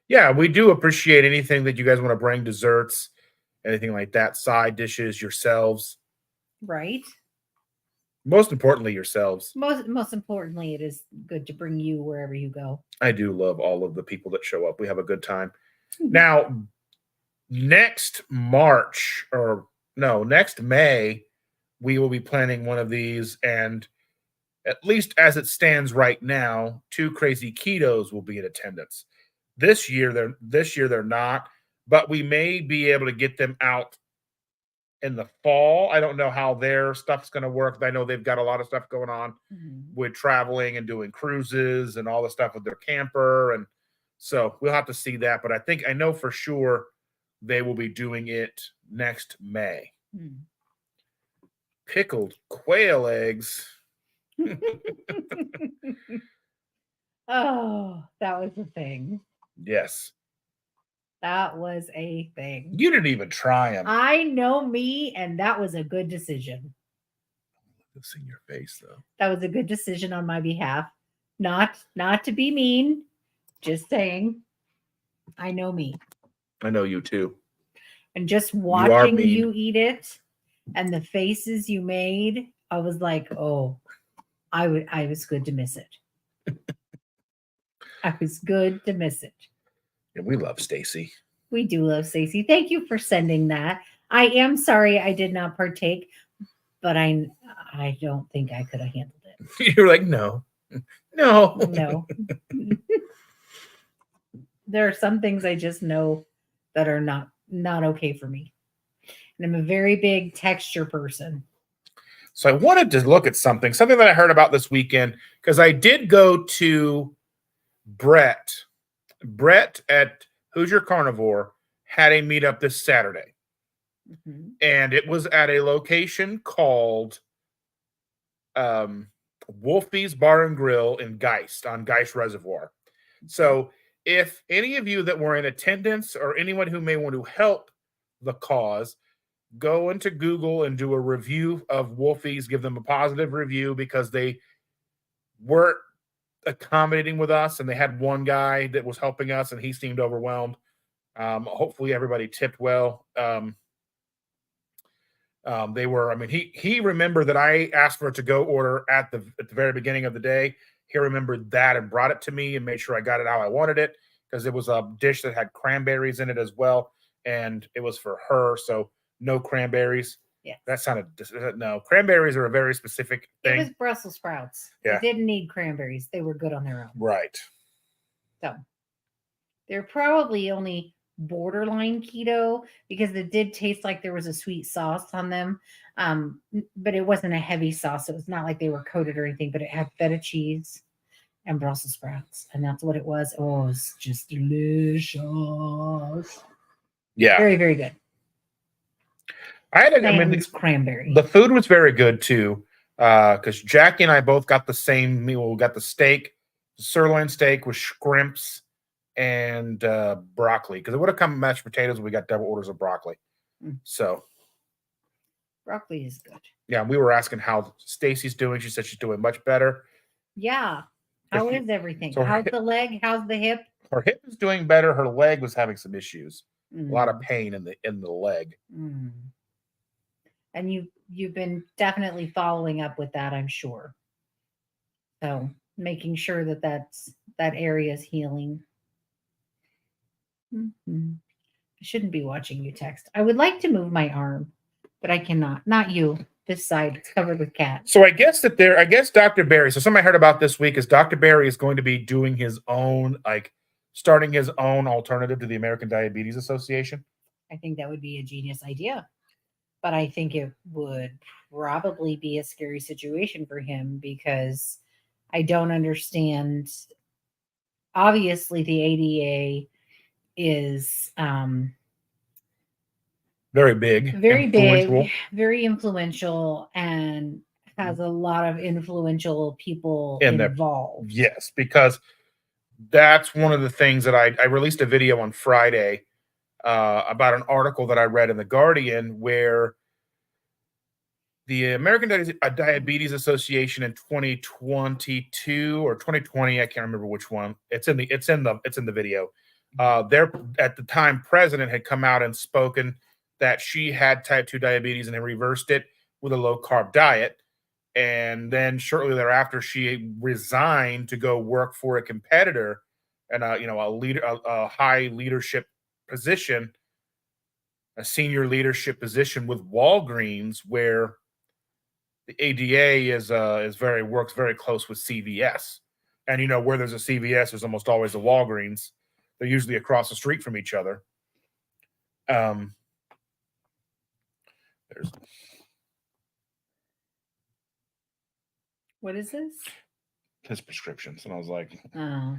yeah, we do appreciate anything that you guys want to bring, desserts, anything like that, side dishes, yourselves. Right. Most importantly, yourselves. Most importantly, it is good to bring you wherever you go. I do love all of the people that show up. We have a good time. Now, next May, we will be planning one of these, and at least as it stands right now, 2 Crazy Ketos will be in attendance. This year they're not, but we may be able to get them out in the fall. I don't know how their stuff's going to work. I know they've got a lot of stuff going on with traveling and doing cruises and all the stuff with their camper, and so we'll have to see that. But I know for sure they will be doing it next May. Pickled quail eggs. Oh, that was a thing. Yes. That was a thing. You didn't even try them. I know me, and that was a good decision. It's in your face, though. That was a good decision on my behalf. Not to be mean, just saying. I know me. I know you too. And just watching you eat it and the faces you made, I was like, oh, I was good to miss it. I was good to miss it. And we love Stacy. We do love Stacy. Thank you for sending that. I am sorry I did not partake, but I don't think I could have handled it. You're like, no. There are some things I just know that are not okay for me. And I'm a very big texture person. So I wanted to look at something that I heard about this weekend, because I did go to Brett at Who's Your Carnivore had a meetup this Saturday. And it was at a location called Wolfie's Bar and Grill in Geist, on Geist Reservoir. So if any of you that were in attendance, or anyone who may want to help the cause, go into Google and do a review of Wolfie's, give them a positive review, because they were accommodating with us, and they had one guy that was helping us, and he seemed overwhelmed. Hopefully everybody tipped well. They were, he remembered that I asked for a to-go order at the very beginning of the day. He remembered that and brought it to me and made sure I got it how I wanted it, because it was a dish that had cranberries in it as well, and it was for her, so no cranberries. Yeah. That sounded, no, cranberries are a very specific thing. It was Brussels sprouts. Yeah. They didn't need cranberries. They were good on their own. Right. So they're probably only borderline keto, because it did taste like there was a sweet sauce on them. But it wasn't a heavy sauce. It was not like they were coated or anything, but it had feta cheese and Brussels sprouts. And that's what it was. Oh, it was just delicious. Yeah. Very, very good. Cranberry. The food was very good too, because Jackie and I both got the same meal. We got the steak, the sirloin steak with shrimps and broccoli, because it would have come with mashed potatoes. We got double orders of broccoli. So broccoli is good. Yeah, we were asking how Stacy's doing. She said she's doing much better. Yeah. How is everything? So how's the leg? How's the hip? Her hip is doing better. Her leg was having some issues. A lot of pain in the leg. And you've been definitely following up with that, I'm sure. So making sure that area is healing. I shouldn't be watching you text. I would like to move my arm, but I cannot. Not you. This side. It's covered with cats. So I guess Dr. Barry. So something I heard about this week is Dr. Barry is going to be doing his own, like starting his own alternative to the American Diabetes Association. I think that would be a genius idea. But I think it would probably be a scary situation for him because I don't understand. Obviously, the ADA is Very big, very influential. big, very influential, and has a lot of influential people involved. Yes, because that's one of the things that I released a video on Friday about an article that I read in The Guardian where the American Diabetes Association in 2022 or 2020, I can't remember which one. It's in the video. There at the time, president had come out and spoken that she had type 2 diabetes and then reversed it with a low carb diet. And then shortly thereafter, she resigned to go work for a competitor and a high leadership position, a senior leadership position with Walgreens, where the ADA works very close with CVS. And where there's a CVS, there's almost always a Walgreens. They're usually across the street from each other. There's What is this? his prescriptions, and I was like, oh.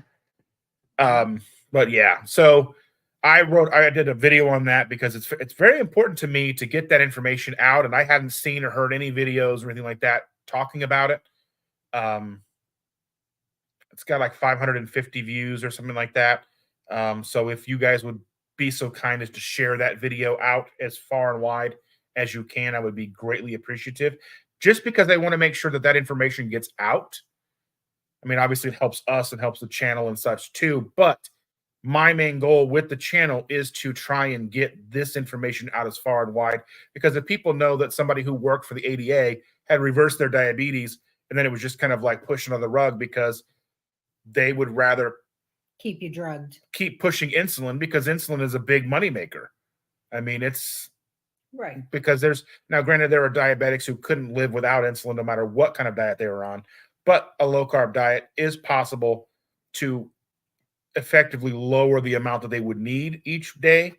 But yeah, so I did a video on that because it's very important to me to get that information out, and I hadn't seen or heard any videos or anything like that talking about it. It's got like 550 views or something like that. So if you guys would be so kind as to share that video out as far and wide as you can, I would be greatly appreciative. Just because I want to make sure that information gets out. I mean, obviously it helps us and helps the channel and such too, but my main goal with the channel is to try and get this information out as far and wide, because if people know that somebody who worked for the ADA had reversed their diabetes and then it was just kind of like pushing on the rug because they would rather keep you drugged, keep pushing insulin, because insulin is a big moneymaker. I mean, it's right, because granted, there are diabetics who couldn't live without insulin no matter what kind of diet they were on, but a low carb diet is possible to effectively lower the amount that they would need each day,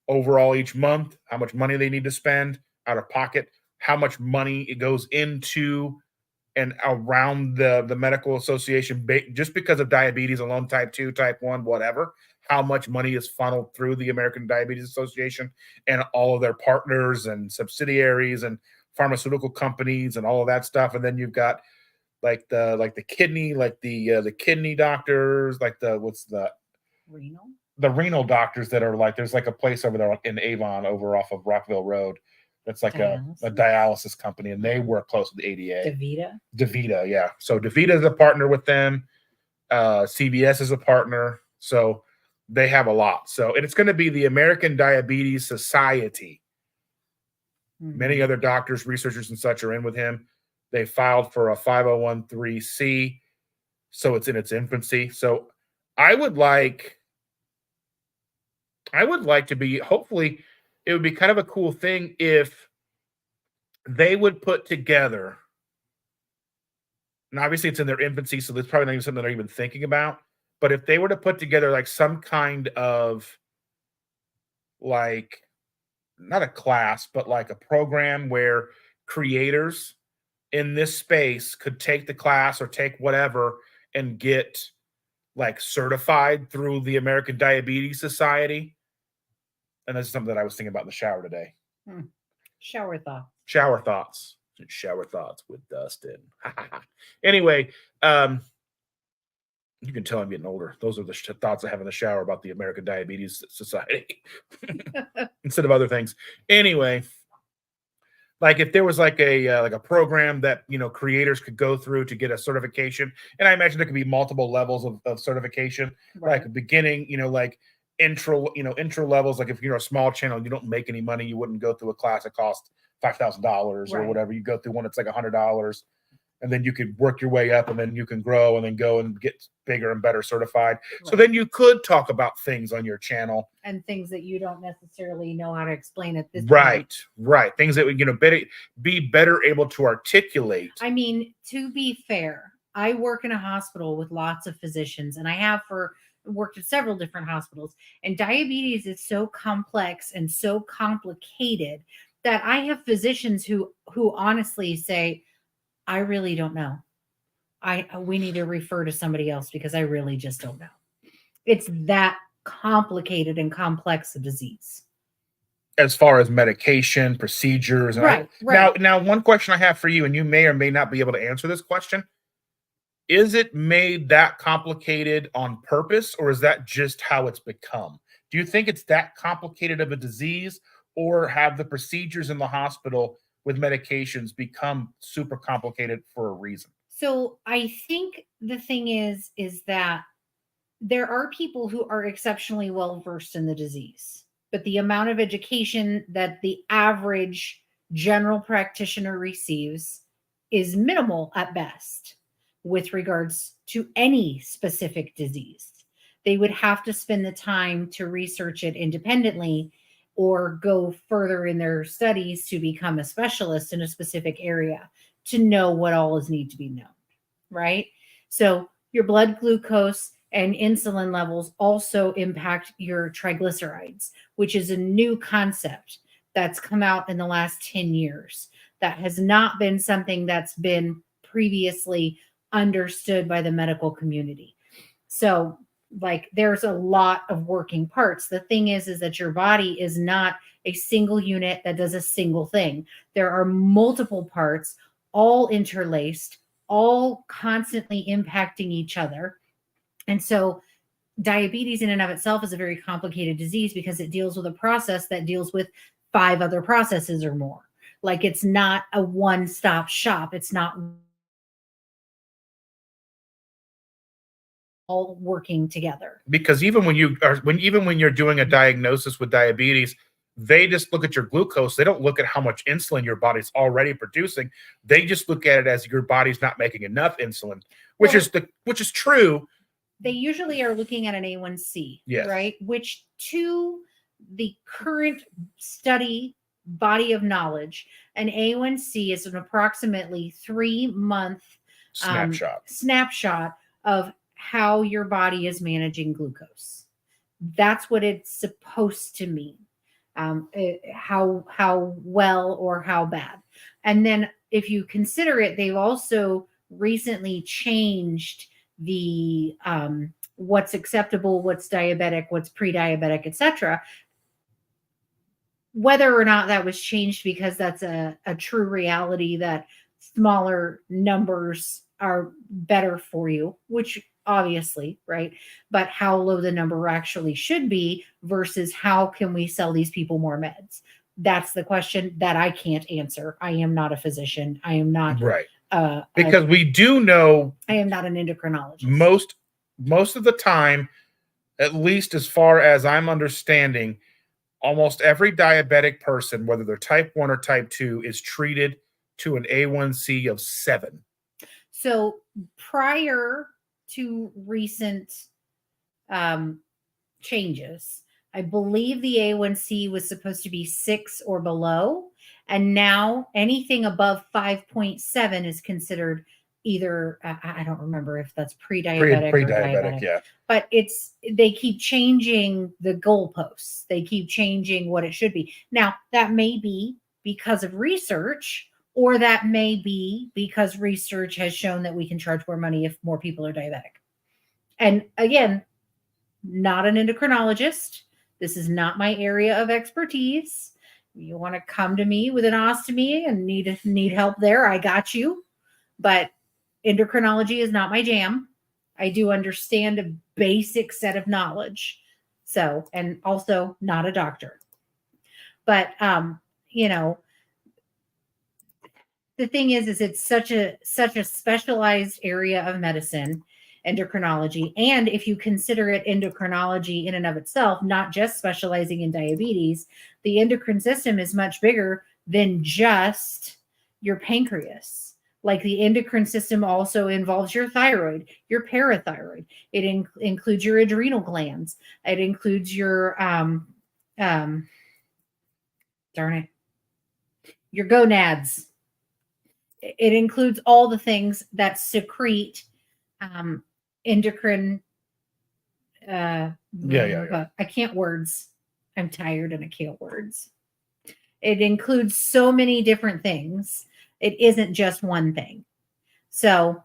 overall each month, how much money they need to spend out of pocket, how much money it goes into and around the medical association, just because of diabetes alone, type 2, type 1, whatever, how much money is funneled through the American Diabetes Association and all of their partners and subsidiaries and pharmaceutical companies and all of that stuff. And then you've got the kidney doctors, the renal doctors that are like, there's like a place over there in Avon over off of Rockville Road that's like a dialysis company, and they work close with the ADA. DaVita, yeah. So DaVita is a partner with them. CVS is a partner. So they have a lot. So, and it's going to be the American Diabetes Society. Mm-hmm. Many other doctors, researchers, and such are in with him. They filed for a 501(c), so it's in its infancy. So I would like to be, hopefully, it would be kind of a cool thing if they would put together, and obviously it's in their infancy, so there's probably not even something they're even thinking about, but if they were to put together like some kind of like, not a class, but like a program where creators in this space could take the class or take whatever and get like certified through the American Diabetes Society. And that's something that I was thinking about in the shower today. Shower thoughts. Shower thoughts with Dustin. Anyway, you can tell I'm getting older. Those are the thoughts I have in the shower about the American Diabetes Society instead of other things. Anyway, like if there was like a program that creators could go through to get a certification, and I imagine there could be multiple levels of certification, right. Like beginning, like intro levels. Like if you're a small channel and you don't make any money, you wouldn't go through a class that costs $5,000 or whatever. You go through one that's like $100, and then you could work your way up, and then you can grow and then go and get bigger and better certified. So Right. then you could talk about things on your channel. And things that you don't necessarily know how to explain at this point. Right. Things that would, be better able to articulate. I mean, to be fair, I work in a hospital with lots of physicians, and I have worked at several different hospitals, and diabetes is so complex and so complicated that I have physicians who honestly say, I really don't know. We need to refer to somebody else because I really just don't know. It's that complicated and complex a disease. As far as medication, procedures. Right. Now, one question I have for you, and you may or may not be able to answer this question. Is it made that complicated on purpose, or is that just how it's become? Do you think it's that complicated of a disease, or have the procedures in the hospital with medications become super complicated for a reason? So I think the thing is that there are people who are exceptionally well versed in the disease, but the amount of education that the average general practitioner receives is minimal at best with regards to any specific disease. They would have to spend the time to research it independently or go further in their studies to become a specialist in a specific area to know what all is need to be known, right? So your blood glucose and insulin levels also impact your triglycerides, which is a new concept that's come out in the last 10 years. That has not been something that's been previously understood by the medical community. So there's a lot of working parts. The thing is that your body is not a single unit that does a single thing. There are multiple parts, all interlaced, all constantly impacting each other. And so diabetes in and of itself is a very complicated disease because it deals with a process that deals with 5 other processes or more. It's not a one-stop shop. It's not all working together. Because even when you're doing a diagnosis with diabetes, they just look at your glucose. They don't look at how much insulin your body's already producing. They just look at it as your body's not making enough insulin, which is true. They usually are looking at an A1C, yes. Right? Which to the current study body of knowledge, an A1C is an approximately 3-month snapshot of how your body is managing glucose. That's what it's supposed to mean. How well or how bad. And then if you consider it, they've also recently changed the what's acceptable, what's diabetic, what's pre-diabetic, etc. Whether or not that was changed because that's a true reality that smaller numbers are better for you, which obviously, right? But how low the number actually should be versus how can we sell these people more meds? That's the question that I can't answer. I am not a physician. I am not right. Because we do know I am not an endocrinologist. Most of the time, at least as far as I'm understanding, almost every diabetic person, whether they're type 1 or type 2, is treated to an A1C of 7. So prior to recent changes, I believe the A1C was supposed to be 6 or below. And now anything above 5.7 is considered either, I don't remember if that's pre-diabetic or diabetic. Yeah. But they keep changing the goalposts. They keep changing what it should be. Now, that may be because of research, or that may be because research has shown that we can charge more money if more people are diabetic. And again, not an endocrinologist. This is not my area of expertise. You want to come to me with an ostomy and need help there, I got you. But endocrinology is not my jam. I do understand a basic set of knowledge. So, and also not a doctor. But the thing is it's such a specialized area of medicine, endocrinology. And if you consider it endocrinology in and of itself, not just specializing in diabetes, the endocrine system is much bigger than just your pancreas. Like the endocrine system also involves your thyroid, your parathyroid. It includes your adrenal glands. It includes your darn it, your gonads. It includes all the things that secrete endocrine. Yeah. I can't words. I'm tired and I can't words. It includes so many different things. It isn't just one thing. So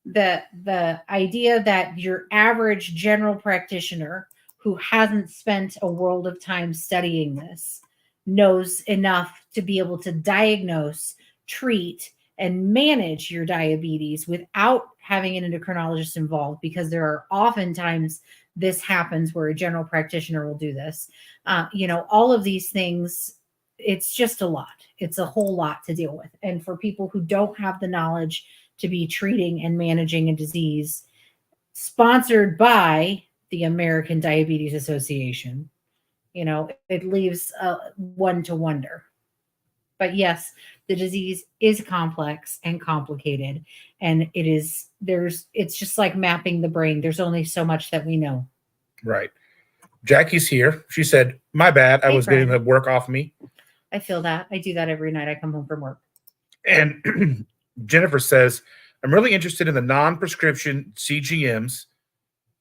the idea that your average general practitioner who hasn't spent a world of time studying this knows enough to be able to diagnose, treat, and manage your diabetes without having an endocrinologist involved, because there are oftentimes this happens where a general practitioner will do this. All of these things, it's just a lot. It's a whole lot to deal with. And for people who don't have the knowledge to be treating and managing a disease sponsored by the American Diabetes Association, it leaves one to wonder. But yes, the disease is complex and complicated, and it's just like mapping the brain. There's only so much that we know. Right. Jackie's here. She said, "My bad. I Hey, was friend. getting the work off me." I feel that. I do that every night I come home from work. And Jennifer says, "I'm really interested in the non-prescription CGMs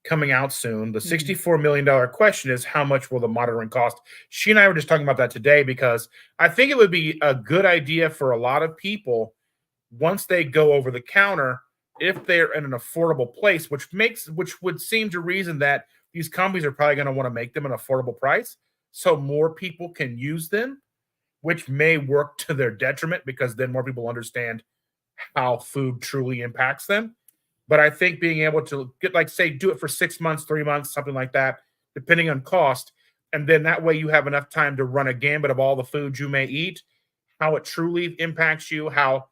coming out soon. The $64 million question is, how much will the monitoring cost?" She and I were just talking about that today, because I think it would be a good idea for a lot of people, once they go over the counter, if they're in an affordable place, which would seem to reason that these companies are probably going to want to make them an affordable price so more people can use them, which may work to their detriment, because then more people understand how food truly impacts them. But I think being able to get, like, say, do it for 6 months, 3 months, something like that, depending on cost. And then that way you have enough time to run a gambit of all the foods you may eat, how it truly impacts you, how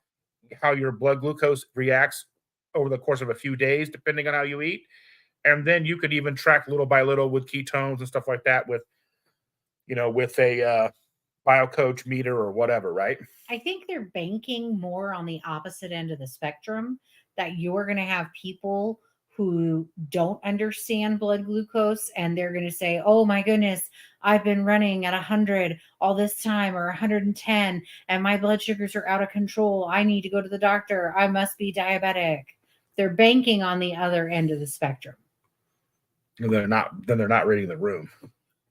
your blood glucose reacts over the course of a few days, depending on how you eat. And then you could even track little by little with ketones and stuff like that with a BioCoach meter or whatever, right? I think they're banking more on the opposite end of the spectrum, that you're going to have people who don't understand blood glucose, and they're going to say, "Oh my goodness, I've been running at 100 all this time, or 110, and my blood sugars are out of control. I need to go to the doctor. I must be diabetic." They're banking on the other end of the spectrum. And they're not reading the room.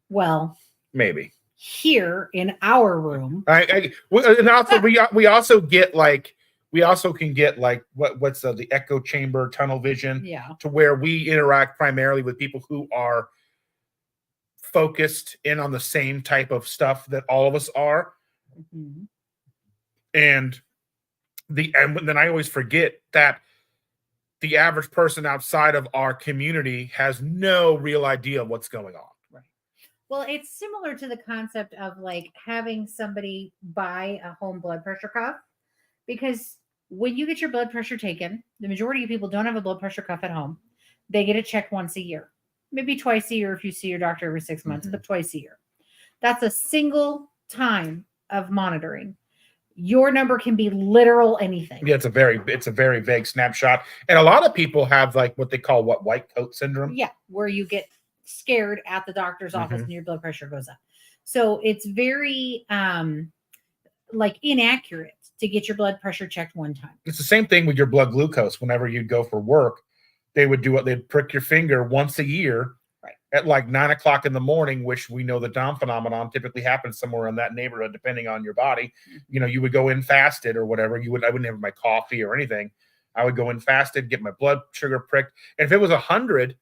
Well, maybe here in our room. And also we also get we also can get what's the echo chamber tunnel vision, to where we interact primarily with people who are focused in on the same type of stuff that all of us are. Mm-hmm. And then I always forget that the average person outside of our community has no real idea of what's going on. Right. Well, it's similar to the concept of like having somebody buy a home blood pressure cuff, because when you get your blood pressure taken, the majority of people don't have a blood pressure cuff at home. They get it checked once a year, maybe twice a year if you see your doctor every 6 months, but twice a year. That's a single time of monitoring. Your number can be literal anything. Yeah, it's a very vague snapshot. And a lot of people have what they call white coat syndrome. Yeah, where you get scared at the doctor's office and your blood pressure goes up. So it's very inaccurate to get your blood pressure checked one time. It's the same thing with your blood glucose. Whenever you'd go for work, they'd prick your finger once a year, right, at 9:00 in the morning, which we know the Dom phenomenon typically happens somewhere in that neighborhood, depending on your body. You would go in fasted or whatever. I wouldn't have my coffee or anything. I would go in fasted, get my blood sugar pricked. And if it was 100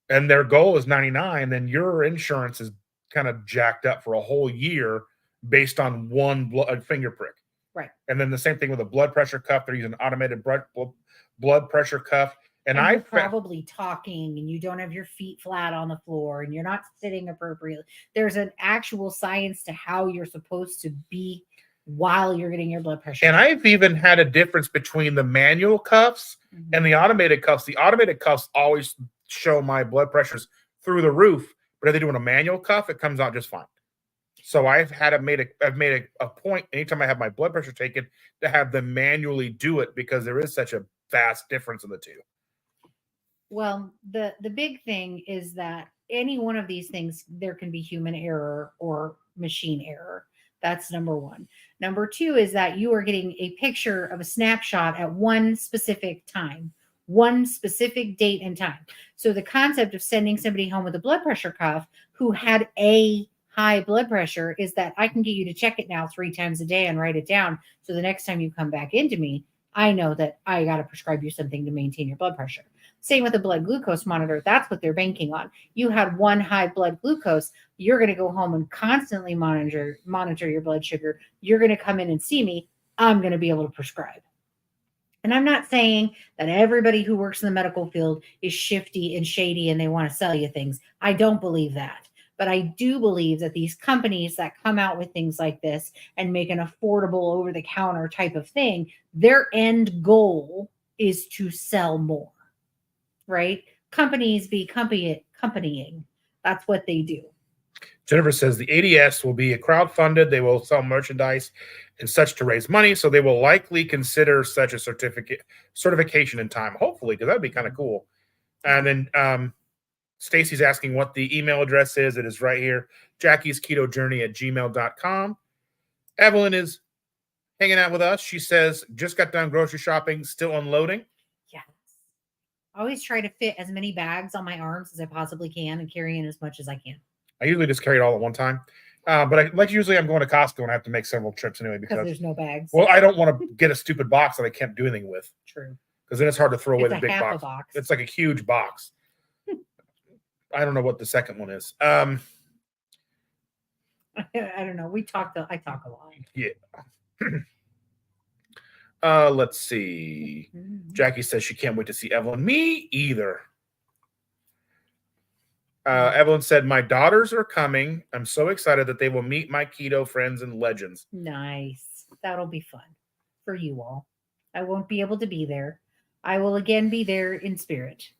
and their goal is 99, then your insurance is kind of jacked up for a whole year based on one finger prick. Right. And then the same thing with a blood pressure cuff. They're using an automated blood pressure cuff. And you're probably talking and you don't have your feet flat on the floor and you're not sitting appropriately. There's an actual science to how you're supposed to be while you're getting your blood pressure. And I've even had a difference between the manual cuffs and the automated cuffs. The automated cuffs always show my blood pressures through the roof, but if they're doing a manual cuff, it comes out just fine. So I've made a point anytime I have my blood pressure taken to have them manually do it because there is such a vast difference in the two. Well, the big thing is that any one of these things, there can be human error or machine error. That's number one. Number two is that you are getting a picture of a snapshot at one specific time, one specific date and time. So the concept of sending somebody home with a blood pressure cuff who had a high blood pressure is that I can get you to check it now 3 times a day and write it down. So the next time you come back into me, I know that I got to prescribe you something to maintain your blood pressure. Same with a blood glucose monitor. That's what they're banking on. You had one high blood glucose. You're going to go home and constantly monitor your blood sugar. You're going to come in and see me. I'm going to be able to prescribe. And I'm not saying that everybody who works in the medical field is shifty and shady and they want to sell you things. I don't believe that. But I do believe that these companies that come out with things like this and make an affordable over the counter type of thing, their end goal is to sell more, right? Companies be companying. That's what they do. Jennifer says the ADS will be crowdfunded. They will sell merchandise and such to raise money. So they will likely consider such a certification in time, hopefully, because that'd be kind of cool. And then Stacy's asking what the email address is. It is right here, jackiesketojourney@gmail.com. Evelyn is hanging out with us. She says, just got done grocery shopping, still unloading. Yes. I always try to fit as many bags on my arms as I possibly can and carry in as much as I can. I usually just carry it all at one time. But usually I'm going to Costco and I have to make several trips anyway because there's no bags. Well, I don't want to get a stupid box that I can't do anything with. True. Because then it's hard to throw away It's the big half box. A box. It's like a huge box. I don't know what the second one is. I don't know. I talk a lot. Yeah. Let's see. Jackie says she can't wait to see Evelyn. Me either. Evelyn said, my daughters are coming. I'm so excited that they will meet my keto friends and legends. Nice. That'll be fun for you all. I won't be able to be there. I will again be there in spirit.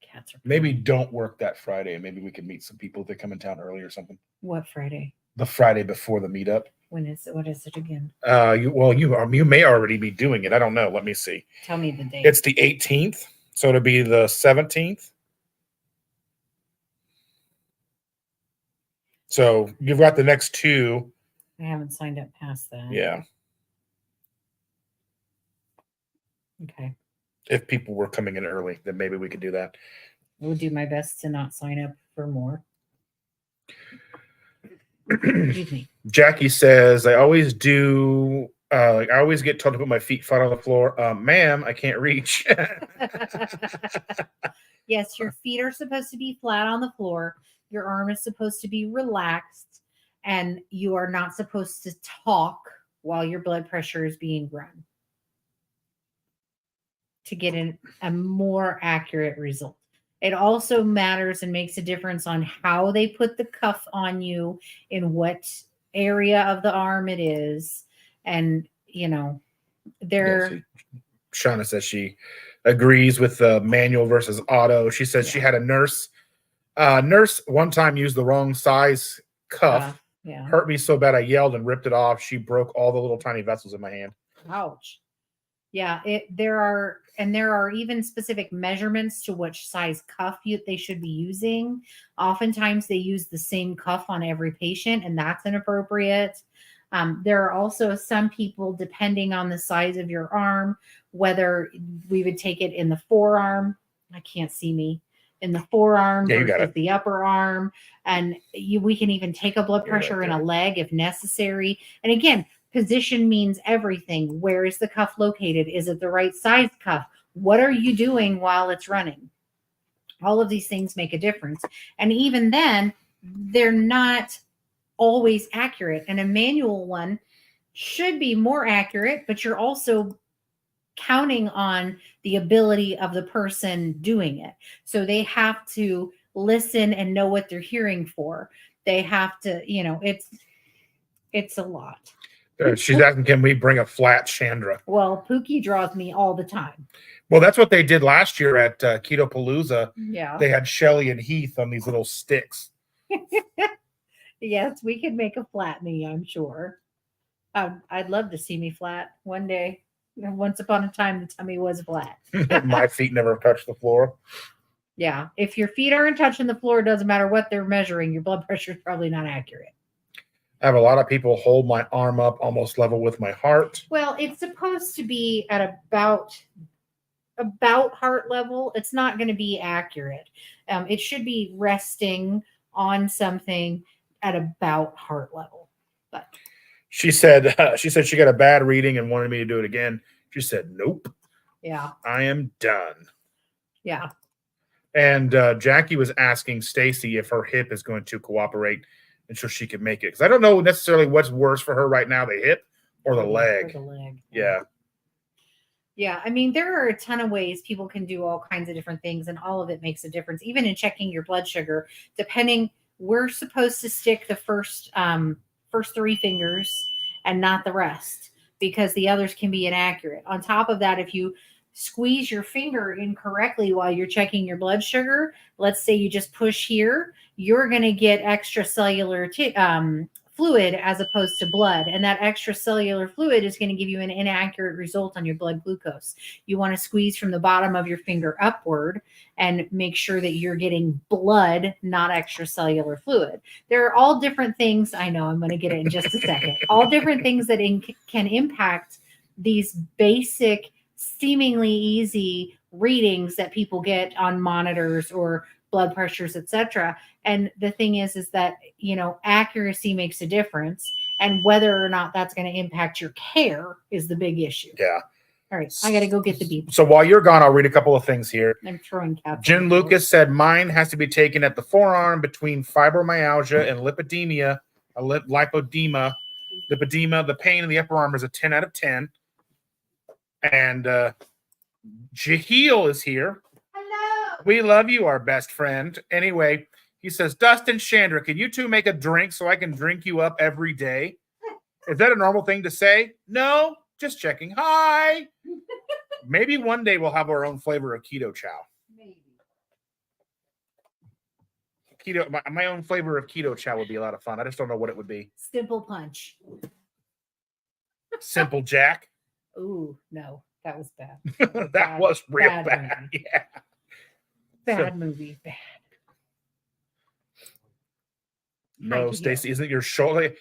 Cats are maybe don't work that Friday, and maybe we can meet some people that come in town early or something. What Friday? The Friday before the meetup. When is it? What is it again? You may already be doing it. I don't know. Let me see. Tell me the date. It's the 18th, so it'll be the 17th. So you've got the next two. I haven't signed up past that. Yeah. Okay. If people were coming in early, then maybe we could do that. I will do my best to not sign up for more. Excuse me. Jackie says, I always do. I always get told to put my feet flat on the floor. Ma'am, I can't reach. Yes, your feet are supposed to be flat on the floor. Your arm is supposed to be relaxed, and you are not supposed to talk while your blood pressure is being run to get a more accurate result. It also matters and makes a difference on how they put the cuff on you, in what area of the arm it is. And, Shauna says she agrees with the manual versus auto. She says she had a nurse. Nurse one time used the wrong size cuff. Hurt me so bad I yelled and ripped it off. She broke all the little tiny vessels in my hand. Ouch. Yeah, there are even specific measurements to which size cuff they should be using. Oftentimes they use the same cuff on every patient, and that's inappropriate. There are also some people, depending on the size of your arm, whether we would take it in the forearm. I can't see me. In the forearm versus the upper arm. And we can even take a blood pressure in a leg if necessary. And again, position means everything. Where is the cuff located? Is it the right size cuff? What are you doing while it's running? All of these things make a difference. And even then, they're not always accurate. And a manual one should be more accurate, but you're also counting on the ability of the person doing it. So they have to listen and know what they're hearing for. They have to, it's a lot. She's asking, can we bring a flat Chandra? Well, Pookie draws me all the time. Well, that's what they did last year at Keto Palooza. Yeah. They had Shelly and Heath on these little sticks. Yes, we could make a flat me, I'm sure. I'd love to see me flat one day. Once upon a time, the tummy was flat. My feet never touched the floor. Yeah. If your feet aren't touching the floor, it doesn't matter what they're measuring. Your blood pressure is probably not accurate. I have a lot of people hold my arm up almost level with my heart. Well, it's supposed to be at about heart level. It's not going to be accurate. It should be resting on something at about heart level. But she said she got a bad reading and wanted me to do it again. She said, nope. Yeah. I am done. Yeah. And Jackie was asking Stacy if her hip is going to cooperate and so she can make it. Because I don't know necessarily what's worse for her right now, the hip or the leg. Or the leg. Yeah. Yeah. I mean, there are a ton of ways people can do all kinds of different things, and all of it makes a difference. Even in checking your blood sugar, depending, we're supposed to stick the first 3 fingers and not the rest, because the others can be inaccurate. On top of that, if you squeeze your finger incorrectly while you're checking your blood sugar, let's say you just push here, you're going to get extracellular fluid as opposed to blood. And that extracellular fluid is going to give you an inaccurate result on your blood glucose. You want to squeeze from the bottom of your finger upward and make sure that you're getting blood, not extracellular fluid. There are all different things. I know I'm going to get it in just a second. All different things that can impact these basic, seemingly easy readings that people get on monitors or blood pressures, etc. And the thing is that, accuracy makes a difference, and whether or not that's going to impact your care is the big issue. Yeah. All right. I got to go get the beep. So while you're gone, I'll read a couple of things here. I'm throwing caps. Jen Lucas said mine has to be taken at the forearm between fibromyalgia and lipedema. Lipedema. The pain in the upper arm is a 10 out of 10. And Jaheel is here. Hello. We love you, our best friend. Anyway, he says, Dustin, Chandra, can you two make a drink so I can drink you up every day? Is that a normal thing to say? No, just checking. Hi. Maybe one day we'll have our own flavor of keto chow. Maybe. My own flavor of keto chow would be a lot of fun. I just don't know what it would be. Simple punch. Simple Jack. Ooh, no, that was bad. That was real bad. Movie. Yeah. Bad movie. Bad. No, Stacy, isn't your shoulder?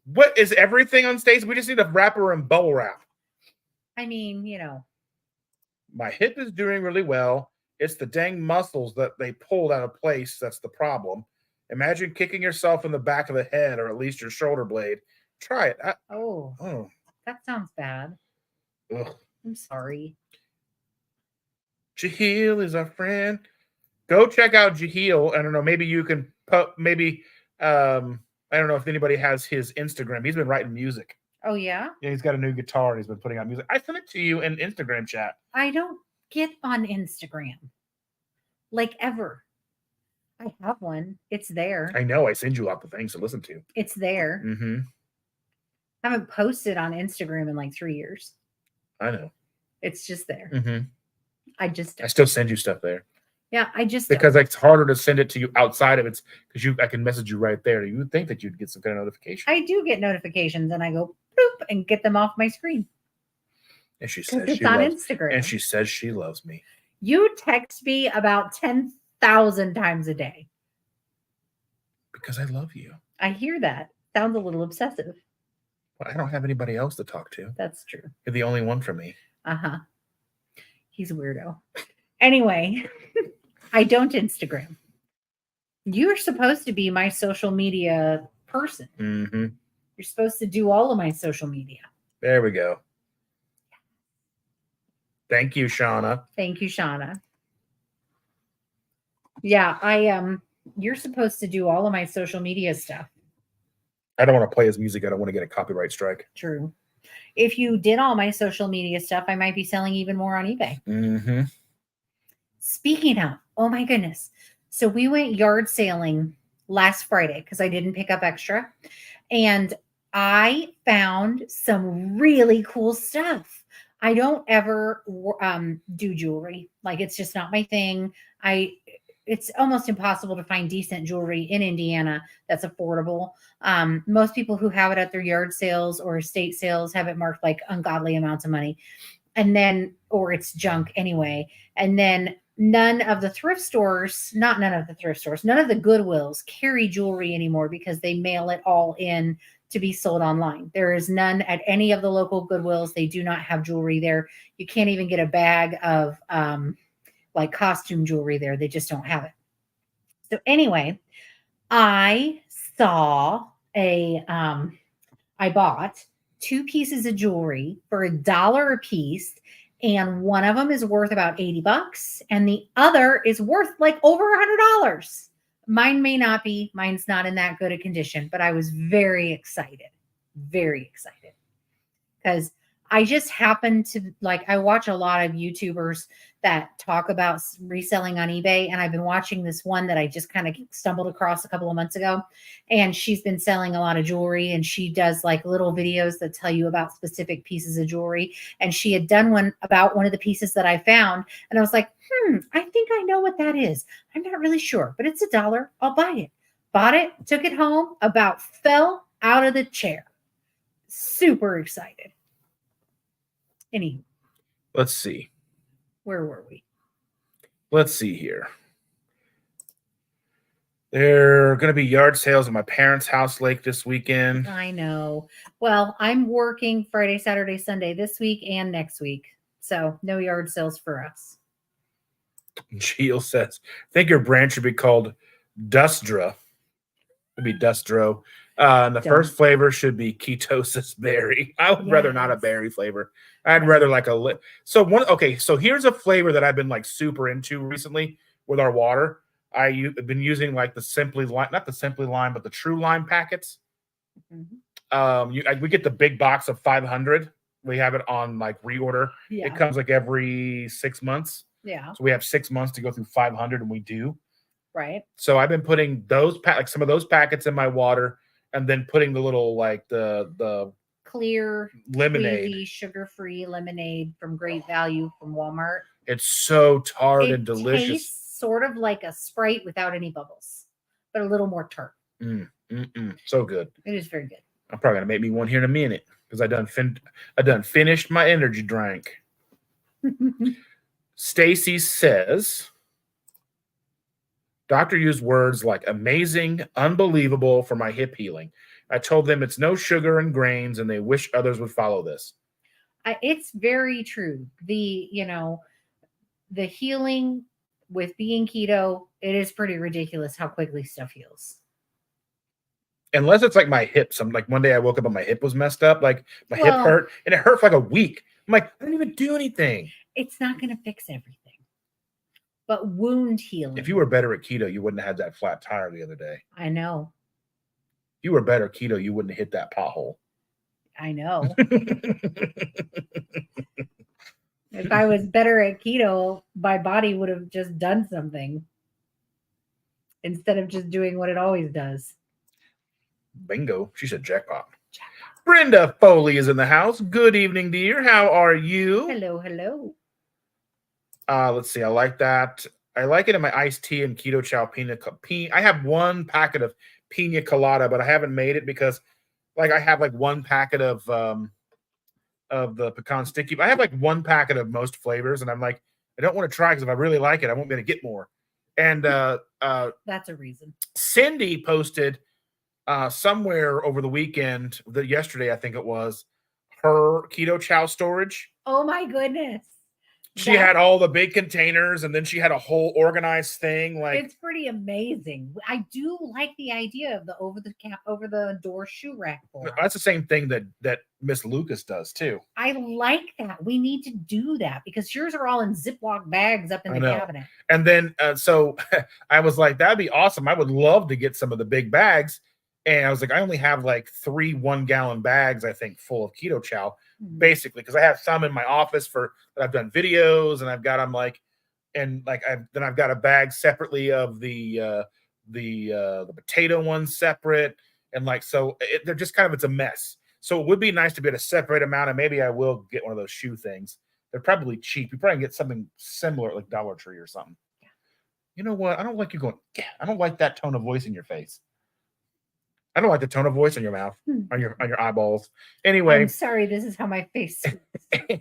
What is everything on Stacy? We just need to wrap her in bubble wrap. I mean, My hip is doing really well. It's the dang muscles that they pulled out of place that's the problem. Imagine kicking yourself in the back of the head or at least your shoulder blade. Try it. Oh, that sounds bad. Ugh. I'm sorry. Jaheel is our friend. Go check out Jaheel. I don't know. Maybe you can I don't know if anybody has his Instagram. He's been writing music. Oh, yeah? Yeah, he's got a new guitar and he's been putting out music. I sent it to you in Instagram chat. I don't get on Instagram. Like ever. I have one. It's there. I know. I send you out the things to listen to. It's there. Mm-hmm. I haven't posted on Instagram in like 3 years. I know. It's just there. Mm-hmm. I still send you stuff there. Yeah, because it's harder to send it to you outside of it because I can message you right there. You would think that you'd get some kind of notification. I do get notifications, and I go boop and get them off my screen. And she says it's on Instagram. And she says she loves me. You text me about 10,000 times a day. Because I love you. I hear that. Sounds a little obsessive. Well, I don't have anybody else to talk to. That's true. You're the only one for me. Uh-huh. He's a weirdo. Anyway, I don't Instagram. You're supposed to be my social media person. Mm-hmm. You're supposed to do all of my social media. There we go. Thank you, Shauna. Thank you, Shauna. Yeah, you're supposed to do all of my social media stuff. I don't want to play his music. I don't want to get a copyright strike. True. If you did all my social media stuff, I might be selling even more on eBay. Mm-hmm. Speaking of, oh my goodness. So we went yard sailing last Friday because I didn't pick up extra. And I found some really cool stuff. I don't ever do jewelry. Like it's just not my thing. I it's almost impossible to find decent jewelry in Indiana that's affordable. Most people who have it at their yard sales or estate sales have it marked like ungodly amounts of money. And then, or it's junk anyway. And then none of the thrift stores, not none of the thrift stores, none of the Goodwills carry jewelry anymore because they mail it all in to be sold online. There is none at any of the local Goodwills. They do not have jewelry there. You can't even get a bag of like costume jewelry there. They just don't have it. So anyway, I saw I bought 2 pieces of jewelry for $1 a piece, and one of them is worth about $80, and the other is worth like over $100. Mine may not be. Mine's not in that good a condition, but I was very excited because I just happen to like, I watch a lot of YouTubers that talk about reselling on eBay. And I've been watching this one that I just kind of stumbled across a couple of months ago. And she's been selling a lot of jewelry, and she does like little videos that tell you about specific pieces of jewelry. And she had done one about one of the pieces that I found. And I was like, I think I know what that is. I'm not really sure, but it's $1. I'll buy it. Bought it, took it home, about fell out of the chair. Super excited. Anywho, Let's see. where were we? Let's see here. There are going to be yard sales at my parents' house lake this weekend. I know. Well, I'm working Friday, Saturday, Sunday this week and next week. So no yard sales for us. Gilles says, I think your brand should be called Dustdra. It'd be Dustdro. And the first flavor should be ketosis berry. I would rather not a berry flavor. I'd rather like a so here's a flavor that I've been like super into recently with our water. I've been using like the Simply Lime, not the Simply Lime, but the True Lime packets. We get the big box of 500. We have it on like reorder. Yeah. It comes like every 6 months. Yeah. So we have 6 months to go through 500, and we do. Right. So I've been putting like some of those packets in my water, and then putting the little like the clear lemonade, sugar-free lemonade from Great Value from Walmart. It's so tart and delicious. It tastes sort of like a Sprite without any bubbles, but a little more tart. So good. It is very good. I'm probably gonna make me one here in a minute because I done finished my energy drink. Stacy says, doctor used words like amazing, unbelievable for my hip healing. I told them it's no sugar and grains, and they wish others would follow this. It's very true. The healing with being keto, it is pretty ridiculous how quickly stuff heals. Unless it's like my hips. I'm like, one day I woke up and my hip was messed up. Like my hip hurt, and it hurt for like a week. I'm like, I didn't even do anything. It's not going to fix everything. But wound healing. If you were better at keto, you wouldn't have had that flat tire the other day. I know. If you were better at keto, you wouldn't have hit that pothole. I know. If I was better at keto, my body would have just done something instead of just doing what it always does. Bingo. She said jackpot. Brenda Foley is in the house. Good evening, dear. How are you? Hello, hello. Let's see. I like that. I like it in my iced tea and keto chow pina. I have one packet of pina colada, but I haven't made it because, like, I have like one packet of the pecan sticky. I have like one packet of most flavors, and I'm like, I don't want to try because if I really like it, I won't be able to get more. And that's a reason. Cindy posted somewhere over the weekend, yesterday I think it was, her keto chow storage. Oh my goodness. She had all the big containers, and then she had a whole organized thing. Like, it's pretty amazing. I do like the idea of the over the door shoe rack for. That's the same thing that Miss Lucas does too. I like that. We need to do that because yours are all in Ziploc bags up in the cabinet. And then so I was like, that'd be awesome. I would love to get some of the big bags. And I was like, I only have like 3 1-gallon bags, I think, full of keto chow, basically, because I have some in my office that I've done videos, and I've got them like, and like then I've got a bag separately of the potato one separate, And like, so they're just kind of, it's a mess. So it would be nice to be able to separate them out, and maybe I will get one of those shoe things. They're probably cheap. You probably can get something similar like Dollar Tree or something. You know what? I don't like you going, yeah, I don't like that tone of voice in your face. I don't like the tone of voice in your mouth, on your eyeballs. Anyway. I'm sorry, this is how my face is.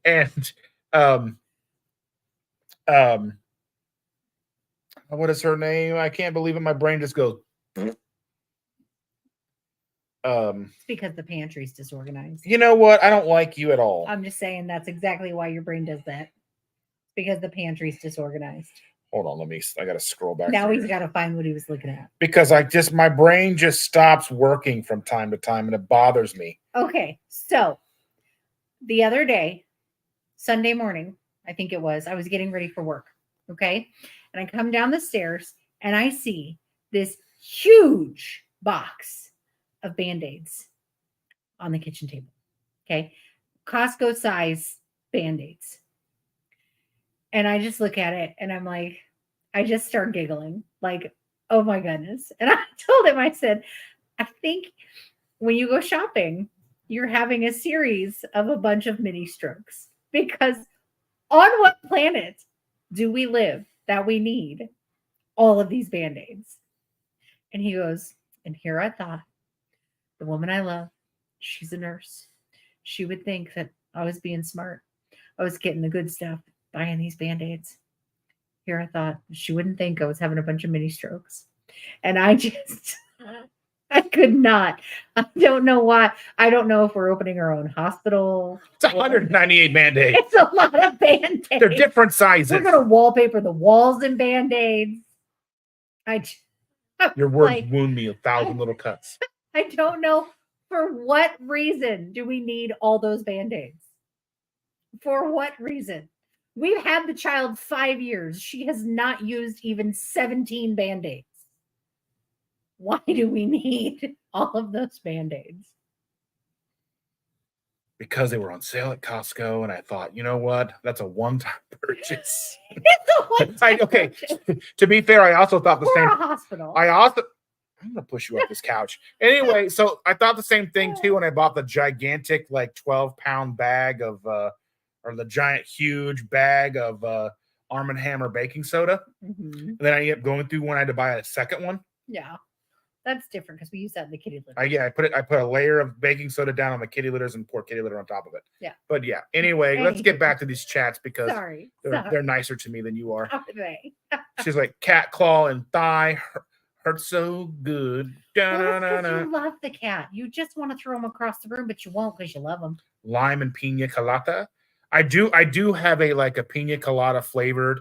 and what is her name? I can't believe it. My brain just goes. It's because the pantry's disorganized. You know what? I don't like you at all. I'm just saying that's exactly why your brain does that. It's because the pantry's disorganized. Hold on, I gotta scroll back. Now he's got to find what he was looking at. Because my brain just stops working from time to time, and it bothers me. Okay, so the other day, Sunday morning, I think it was, I was getting ready for work. Okay, and I come down the stairs and I see this huge box of Band-Aids on the kitchen table. Okay, Costco size Band-Aids. And I just look at it and I'm like, I just start giggling, like, oh my goodness. And I told him, I said, I think when you go shopping, you're having a series of a bunch of mini strokes, because on what planet do we live that we need all of these Band-Aids? And he goes, and here I thought, the woman I love, she's a nurse. She would think that I was being smart. I was getting the good stuff, buying these Band-Aids. Here I thought, she wouldn't think I was having a bunch of mini strokes. And I just, I could not. I don't know why. I don't know if we're opening our own hospital. It's 198 Band-Aids. It's a lot of Band-Aids. They're different sizes. We're going to wallpaper the walls in Band-Aids. Your words wound me 1,000 little cuts. I don't know for what reason do we need all those Band-Aids? For what reason? We've had the child 5 years. She has not used even 17 Band-Aids. Why do we need all of those Band-Aids? Because they were on sale at Costco, and I thought, you know what? That's a one-time purchase. It's a one-time purchase. To be fair, I also thought the same. A hospital. I'm gonna push you off this couch. Anyway, so I thought the same thing too when I bought the gigantic, like 12-pound bag of, or the giant, huge bag of Arm & Hammer baking soda. Mm-hmm. And then I ended up going through one. I had to buy a second one. Yeah. That's different because we use that in the kitty litter. I put a layer of baking soda down on the kitty litters and pour kitty litter on top of it. Yeah. But yeah. Anyway, let's get back to these chats because they're nicer to me than you are. She's like, cat claw and thigh hurt so good. You love the cat. You just want to throw him across the room, but you won't because you love him. Lime and pina colada. I do have a pina colada flavored.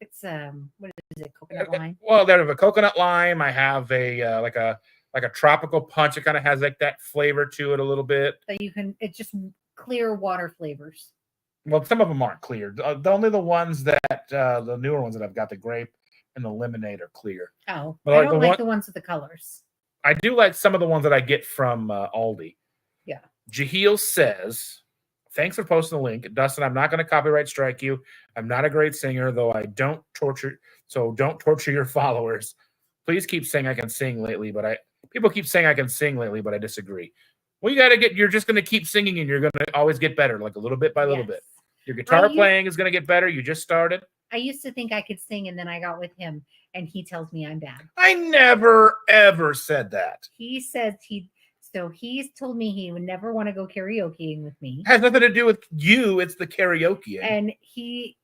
It's what is it? Coconut lime. Well, there's a coconut lime. I have a like a tropical punch. It kind of has like that flavor to it a little bit. So it's just clear water flavors. Well, some of them aren't clear. Only the ones that the newer ones that I've got, the grape and the lemonade, are clear. Oh, but I don't like the ones with the colors. I do like some of the ones that I get from Aldi. Yeah. Jaheel says, thanks for posting the link. Dustin, I'm not going to copyright strike you. I'm not a great singer, though I don't torture. So don't torture your followers. Please keep saying I can sing lately, people keep saying I can sing lately, but I disagree. Well, you're just going to keep singing and you're going to always get better, like a little bit by little bit. Your guitar playing is going to get better. You just started. I used to think I could sing, and then I got with him, and he tells me I'm bad. I never, ever said that. He says he's told me he would never want to go karaokeing with me. It has nothing to do with you. It's the karaoke. And he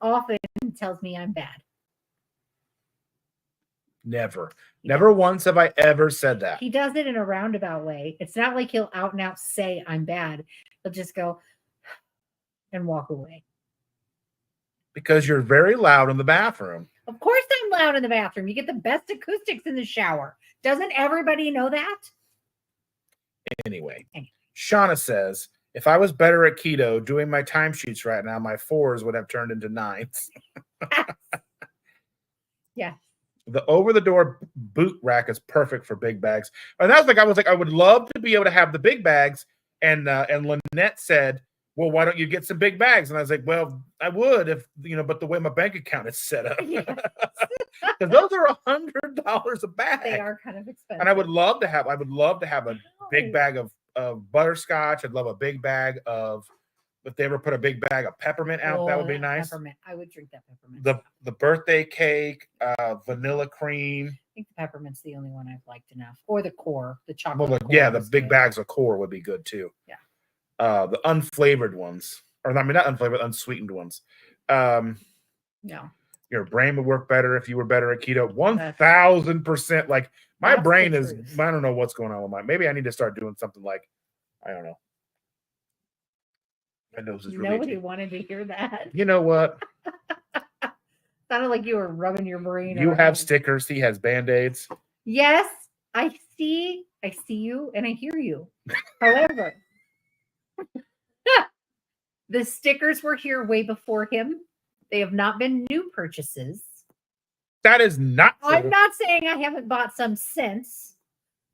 often tells me I'm bad. Never once have I ever said that. He does it in a roundabout way. It's not like he'll out and out say I'm bad. He'll just go and walk away. Because you're very loud in the bathroom. Of course I'm loud in the bathroom. You get the best acoustics in the shower. Doesn't everybody know that? Anyway, Shauna says, if I was better at keto doing my timesheets right now, my 4s would have turned into 9s. Yeah. The over-the-door boot rack is perfect for big bags. And I was like, I would love to be able to have the big bags. And Lynette said, well, why don't you get some big bags? And I was like, well, I would if, but the way my bank account is set up. Yes. because those are $100 a bag. They are kind of expensive. And I would love to have a big bag of butterscotch. I'd love a big bag of, if they ever put a big bag of peppermint out, that would be nice. Peppermint. I would drink that peppermint. The birthday cake, vanilla cream. I think the peppermint's the only one I've liked enough. Or the core, the chocolate. Well, yeah, the big bags of core would be good too. Yeah. The unflavored ones, or I mean not unflavored, unsweetened ones. No. Your brain would work better if you were better at keto. 1,000%. Like my brain is, I don't know what's going on with mine. Maybe I need to start doing something like, I don't know. My nose is really Nobody wanted to hear that. You know what? Sounded like you were rubbing your brain. You have stickers. He has Band-Aids. Yes, I see you and I hear you. However, the stickers were here way before him. They have not been new purchases. That is not true. I'm not saying I haven't bought some since,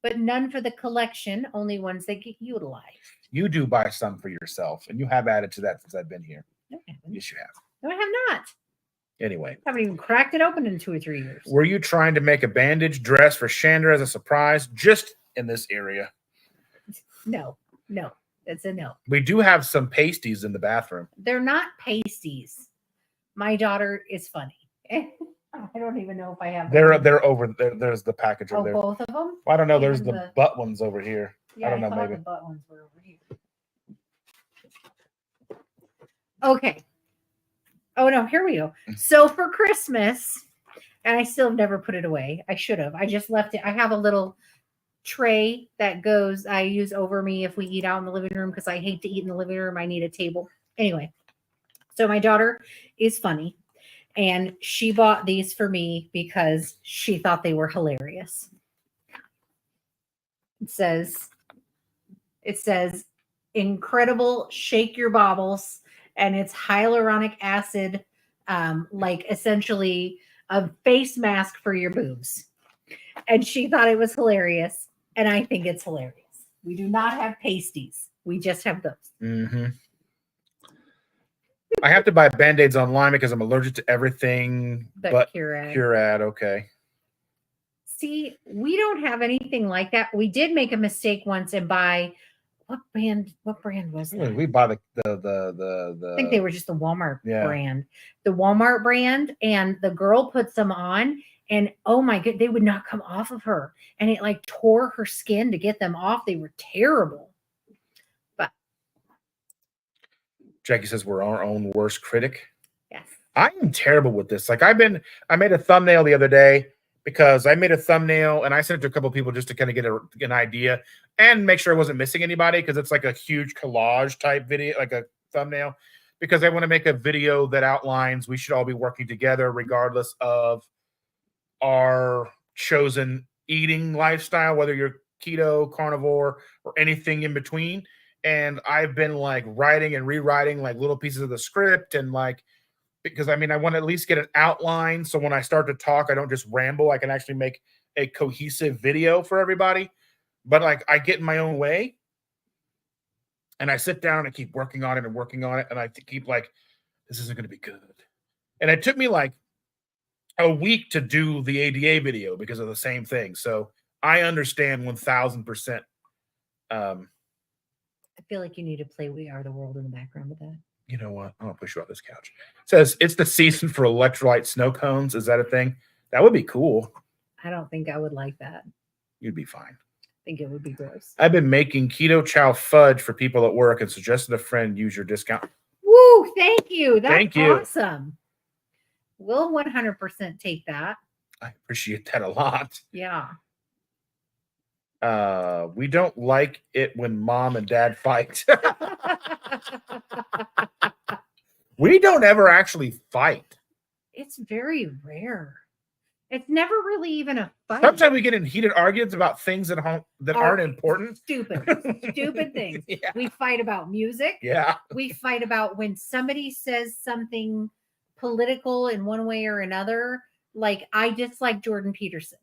but none for the collection, only ones that get utilized. You do buy some for yourself, and you have added to that since I've been here. No, I haven't. Yes, you have. No, I have not. Anyway. I haven't even cracked it open in 2 or 3 years. Were you trying to make a bandage dress for Chandra as a surprise just in this area? No. That's a no. We do have some pasties in the bathroom. They're not pasties. My daughter is funny. I don't even know if I have. They're over there. There's the package over there. Both of them? I don't know. There's the butt ones over here. Yeah, I don't know. Maybe the butt ones were over here. Okay. Oh no, here we go. So for Christmas, and I still have never put it away. I should have. I just left it. I have a little tray that goes, I use over me if we eat out in the living room because I hate to eat in the living room. I need a table. Anyway, so my daughter is funny and she bought these for me because she thought they were hilarious. It says incredible shake your bobbles, and it's hyaluronic acid, like essentially a face mask for your boobs. And she thought it was hilarious. And I think it's hilarious. We do not have pasties. We just have those. Mm-hmm. I have to buy Band-Aids online because I'm allergic to everything but Curad. Okay. See, we don't have anything like that. We did make a mistake once and buy what brand was that? We buy the I think they were just the Walmart brand. The Walmart brand, and the girl puts them on. And oh my god, they would not come off of her. And it like tore her skin to get them off. They were terrible. But Jackie says we're our own worst critic. Yes. I am terrible with this. Like I made a thumbnail the other day because I made a thumbnail and I sent it to a couple of people just to kind of get an idea and make sure I wasn't missing anybody, because it's like a huge collage type video, like a thumbnail, because I want to make a video that outlines we should all be working together regardless of our chosen eating lifestyle, whether you're keto, carnivore, or anything in between. And I've been like writing and rewriting like little pieces of the script, and like, because I mean, I want to at least get an outline so when I start to talk, I don't just ramble. I can actually make a cohesive video for everybody. But like, I get in my own way and I sit down and keep working on it. And I keep like, this isn't going to be good. And it took me like a week to do the ADA video because of the same thing. So I understand 1,000%. I feel like you need to play We Are the World in the background with that. You know what? I'm going to push you off this couch. It says it's the season for electrolyte snow cones. Is that a thing? That would be cool. I don't think I would like that. You'd be fine. I think it would be gross. I've been making keto chow fudge for people at work and suggested a friend use your discount. Woo! Thank you. That's awesome. You. We'll 100% take that. I appreciate that a lot. Yeah. We don't like it when mom and dad fight. We don't ever actually fight. It's very rare. It's never really even a fight. Sometimes we get in heated arguments about things that aren't important. Stupid things. Yeah. We fight about music. Yeah. We fight about when somebody says something political in one way or another. Like, I dislike Jordan Peterson.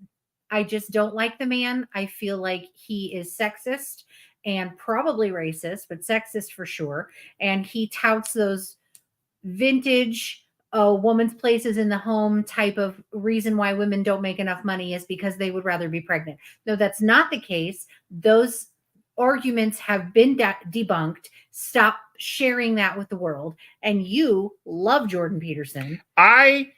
I just don't like the man. I feel like he is sexist and probably racist, but sexist for sure. And he touts those vintage a woman's place is in the home type of reason why women don't make enough money is because they would rather be pregnant. No, that's not the case. Those arguments have been debunked. Stop sharing that with the world. And you love Jordan Peterson. I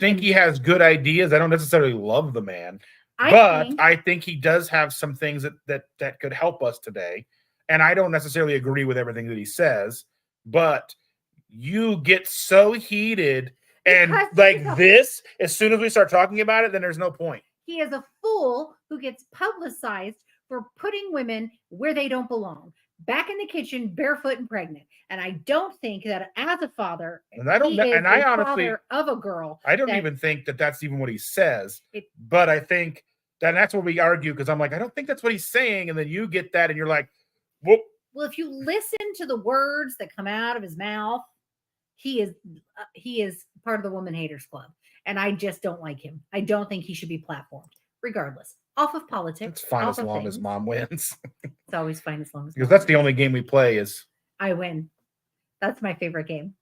think he has good ideas. I don't necessarily love the man, but I think he does have some things that could help us today. And I don't necessarily agree with everything that he says, but you get so heated and like this, as soon as we start talking about it, then there's no point. He is a fool who gets publicized for putting women where they don't belong, back in the kitchen, barefoot and pregnant. And I don't think that as a father, and I don't, and I honestly, father of a girl, I don't even think that that's even what he says. But I think that's what we argue, because I'm like, I don't think that's what he's saying, and then you get that, and you're like, whoop. Well, if you listen to the words that come out of his mouth, he is part of the Woman Haters Club, and I just don't like him. I don't think he should be platformed, regardless. Off of politics. It's fine as long as mom wins. It's always fine as long as because that's the only game we play is I win. That's my favorite game.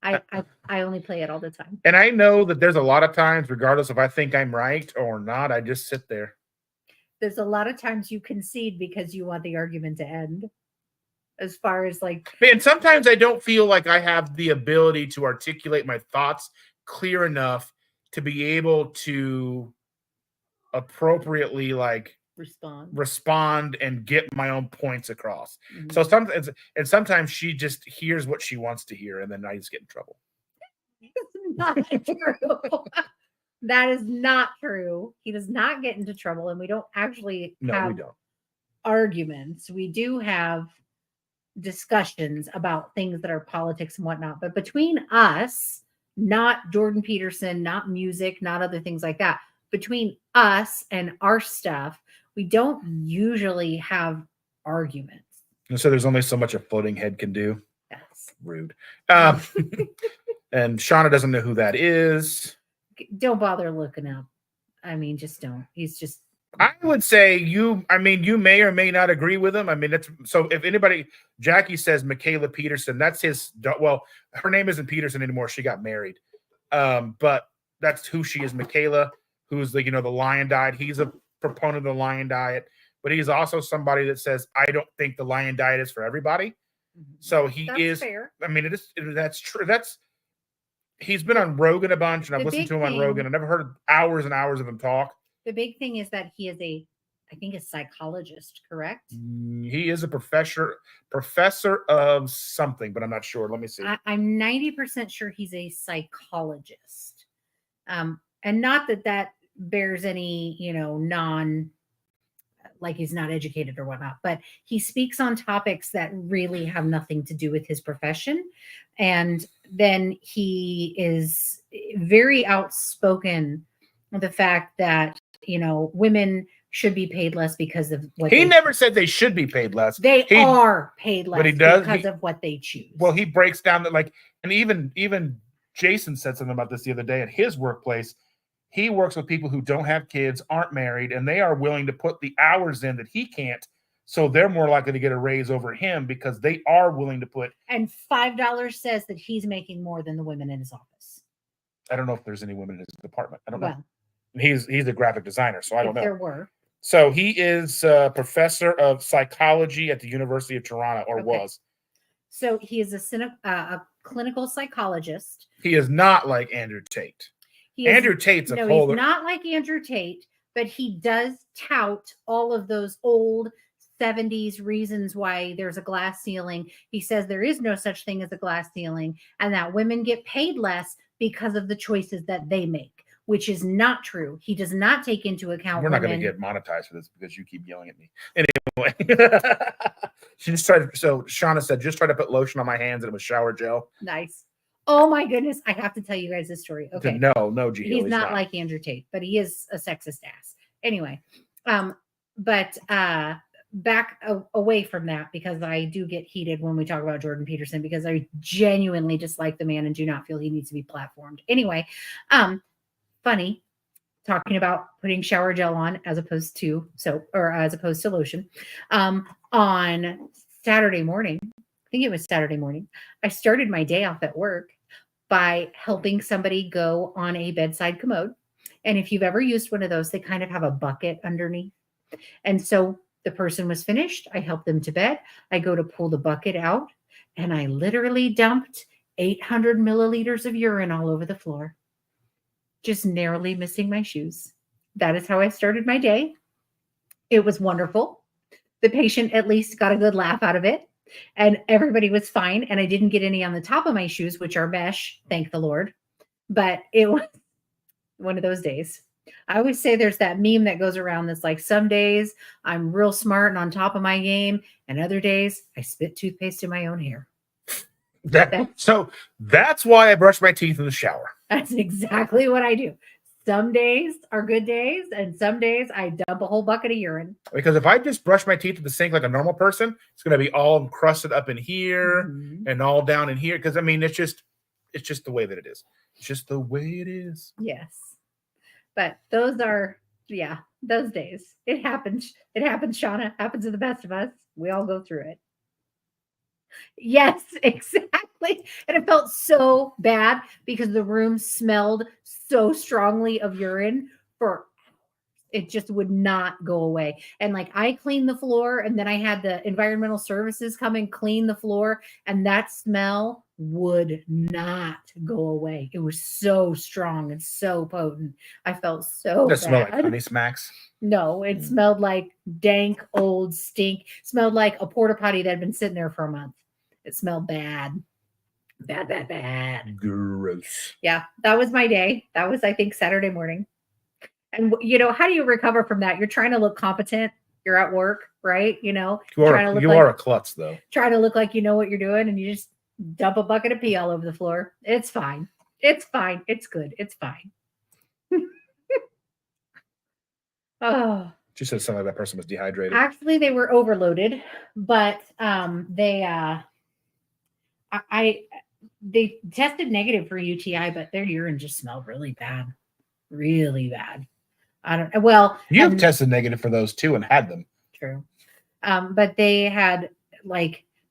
I only play it all the time. And I know that there's a lot of times, regardless if I think I'm right or not, I just sit there. There's a lot of times you concede because you want the argument to end. As far as like, and sometimes I don't feel like I have the ability to articulate my thoughts clear enough to be able to appropriately like respond and get my own points across. Mm-hmm. So sometimes she just hears what she wants to hear, and then I just get in trouble. Not true. That is not true. He does not get into trouble, and we don't actually have arguments. We do have discussions about things that are politics and whatnot, but between us, not Jordan Peterson, not music, not other things like that, between us and our stuff, we don't usually have arguments. And so there's only so much a floating head can do. That's rude. And Shauna doesn't know who that is. Don't bother looking up. I mean, just don't. He's just. I would say you may or may not agree with him. I mean, so if anybody, Jackie says Michaela Peterson, that's his, well, her name isn't Peterson anymore. She got married. But that's who she is, Michaela, who's the lion diet. He's a proponent of the lion diet, but he's also somebody that says, I don't think the lion diet is for everybody. So that's fair. I mean, that's true. He's been on Rogan a bunch, and I've listened to him on Rogan. I've never heard hours and hours of him talk. The big thing is that he is I think a psychologist, correct? He is a professor of something, but I'm not sure. Let me see. I'm 90% sure he's a psychologist. And not that bears any, like he's not educated or whatnot, but he speaks on topics that really have nothing to do with his profession. And then he is very outspoken with the fact that, women should be paid less because of what he never said they should be paid less. They are paid less, but because of what they choose. Well, he breaks down that, and even Jason said something about this the other day at his workplace. He works with people who don't have kids, aren't married, and they are willing to put the hours in that he can't. So they're more likely to get a raise over him because they are willing to put. And $5 says that he's making more than the women in his office. I don't know if there's any women in his department. I don't know. He's a graphic designer, so I don't know. There were. So he is a professor of psychology at the University of Toronto, or was. So he is a clinical psychologist. He is not like Andrew Tate. Andrew Tate's a whole. He's not like Andrew Tate, but he does tout all of those old 70s reasons why there's a glass ceiling. He says there is no such thing as a glass ceiling, and that women get paid less because of the choices that they make, which is not true. He does not take into account. We're not going to get monetized for this because you keep yelling at me. Anyway, she just tried. So Shauna said, just try to put lotion on my hands and it was shower gel. Nice. Oh my goodness. I have to tell you guys this story. Okay. No, Gio. He's not like Andrew Tate, but he is a sexist ass. Anyway, but back away from that, because I do get heated when we talk about Jordan Peterson, because I genuinely dislike the man and do not feel he needs to be platformed. Anyway, funny talking about putting shower gel on as opposed to soap or as opposed to lotion. On Saturday morning, I think it was Saturday morning, I started my day off at work by helping somebody go on a bedside commode. And if you've ever used one of those, they kind of have a bucket underneath. And so the person was finished. I helped them to bed. I go to pull the bucket out, and I literally dumped 800 milliliters of urine all over the floor, just narrowly missing my shoes. That is how I started my day. It was wonderful. The patient at least got a good laugh out of it, and everybody was fine. And I didn't get any on the top of my shoes, which are mesh, thank the Lord. But it was one of those days. I always say there's that meme that goes around that's like, some days I'm real smart and on top of my game, and other days I spit toothpaste in my own hair. So that's why I brush my teeth in the shower. That's exactly what I do. Some days are good days, and some days I dump a whole bucket of urine. Because if I just brush my teeth at the sink like a normal person, it's going to be all encrusted up in here and all down in here. Because I mean, it's just the way that it is. It's just the way it is. Yes. But those are, those days. It happens. It happens, Shauna. Happens to the best of us. We all go through it. Yes, exactly. And it felt so bad because the room smelled so strongly of urine for it just would not go away. And like I cleaned the floor, and then I had the environmental services come and clean the floor, and that smell would not go away. It was so strong and so potent. I felt so Does it smell like bad. Honey Smacks? No, it smelled like dank old stink. Smelled like a porta potty that had been sitting there for a month. It smelled bad. Bad. Gross. Yeah, that was my day. That was, I think, Saturday morning. And how do you recover from that? You're trying to look competent. You're at work, right? You are a klutz, though. Trying to look like you know what you're doing, and you just dump a bucket of pee all over the floor. It's fine. It's fine. It's good. It's fine. Oh. She said something like that person was dehydrated. Actually, they were overloaded, but they tested negative for UTI, but their urine just smelled really bad. Really bad. I don't know. Well, you've tested negative for those too and had them. True. But they had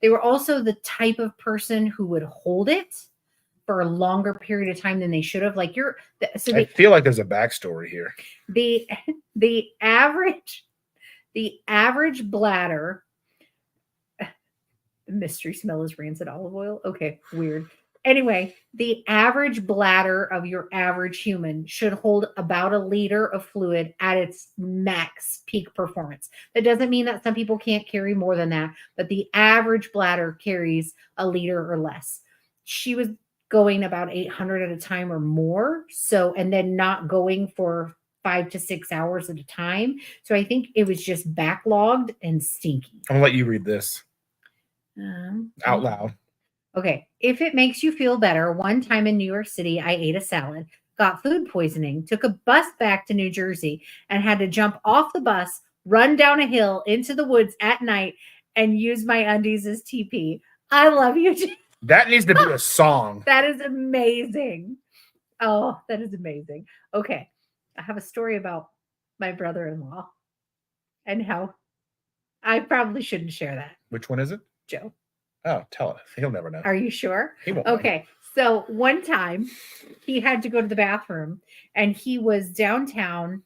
they were also the type of person who would hold it for a longer period of time than they should have. I feel like there's a backstory here. The average bladder. Mystery smell is rancid olive oil. Okay, weird. Anyway, the average bladder of your average human should hold about 1 liter of fluid at its max peak performance. That doesn't mean that some people can't carry more than that, but the average bladder carries 1 liter or less. She was going about 800 at a time or more. So, and then not going for 5 to 6 hours at a time. So I think it was just backlogged and stinky. I'm gonna let you read this out loud. Okay. If it makes you feel better, one time in New York City, I ate a salad, got food poisoning, took a bus back to New Jersey, and had to jump off the bus, run down a hill into the woods at night, and use my undies as TP. I love you. That needs to be a song. That is amazing. Oh, that is amazing. Okay. I have a story about my brother-in-law and how I probably shouldn't share that. Which one is it? Joe. Oh, tell us. He'll never know. Are you sure? He won't. Okay. So one time he had to go to the bathroom, and he was downtown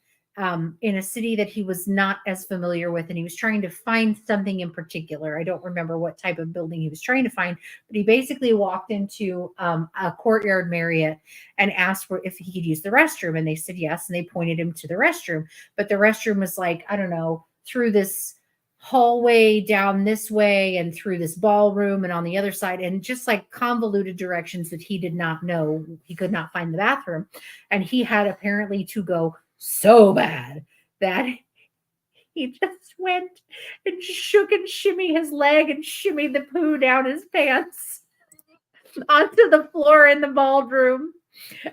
in a city that he was not as familiar with. And he was trying to find something in particular. I don't remember what type of building he was trying to find, but he basically walked into a Courtyard Marriott and asked if he could use the restroom. And they said yes. And they pointed him to the restroom. But the restroom was through this hallway down this way and through this ballroom and on the other side, and just convoluted directions that he did not know. He could not find the bathroom, and he had apparently to go so bad that he just went and shook and shimmy his leg and shimmied the poo down his pants onto the floor in the ballroom,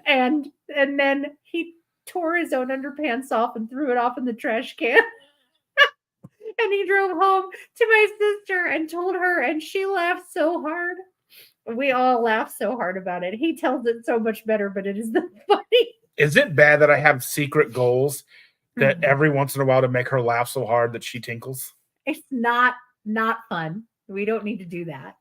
and then he tore his own underpants off and threw it off in the trash can. And he drove home to my sister and told her, and she laughed so hard. We all laughed so hard about it. He tells it so much better, but it is the funny. Is it bad that I have secret goals that every once in a while to make her laugh so hard that she tinkles? It's not fun. We don't need to do that.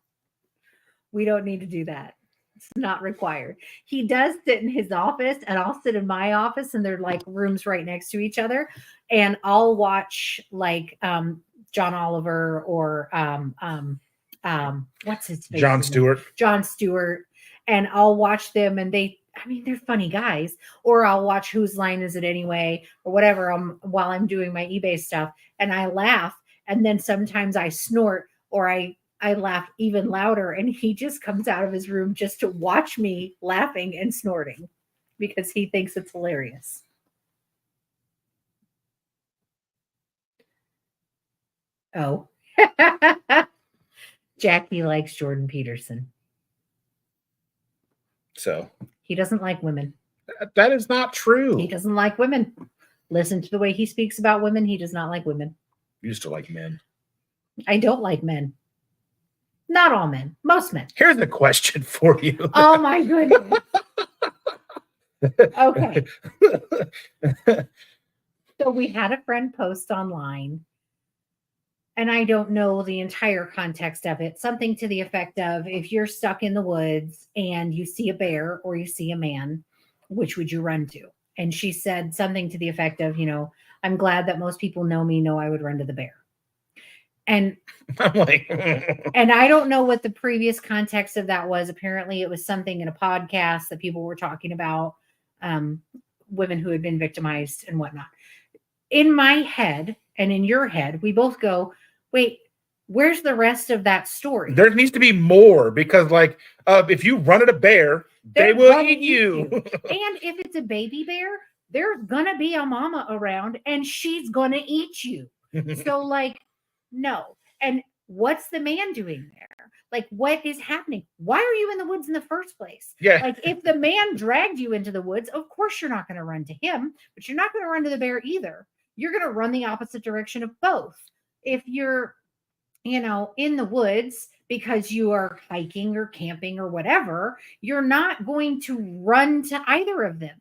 We don't need to do that. It's not required. He does sit in his office, and I'll sit in my office, and they're like rooms right next to each other. And I'll watch like John Oliver or what's his face? Jon Stewart. Jon Stewart. And I'll watch them, and they're funny guys. Or I'll watch Whose Line Is It Anyway, or whatever while I'm doing my eBay stuff, and I laugh, and then sometimes I snort, or I laugh even louder, and he just comes out of his room just to watch me laughing and snorting because he thinks it's hilarious. Oh, Jackie likes Jordan Peterson. So he doesn't like women. That is not true. He doesn't like women. Listen to the way he speaks about women. He does not like women. You used to like men. I don't like men. Not all men. Most men. Here's a question for you. Oh my goodness. Okay. So we had a friend post online, and I don't know the entire context of it. Something to the effect of, if you're stuck in the woods and you see a bear or you see a man, which would you run to? And she said something to the effect of, I'm glad that most people know I would run to the bear. And I'm like, and I don't know what the previous context of that was. Apparently it was something in a podcast that people were talking about women who had been victimized and whatnot. In my head and in your head, we both go, wait, where's the rest of that story? There needs to be more, because if you run at a bear, they will eat you. And if it's a baby bear, there's gonna be a mama around and she's gonna eat you. So no. And what's the man doing there? What is happening? Why are you in the woods in the first place? Yeah. If the man dragged you into the woods, of course you're not going to run to him, but you're not going to run to the bear either. You're going to run the opposite direction of both. If you're, in the woods because you are hiking or camping or whatever, you're not going to run to either of them.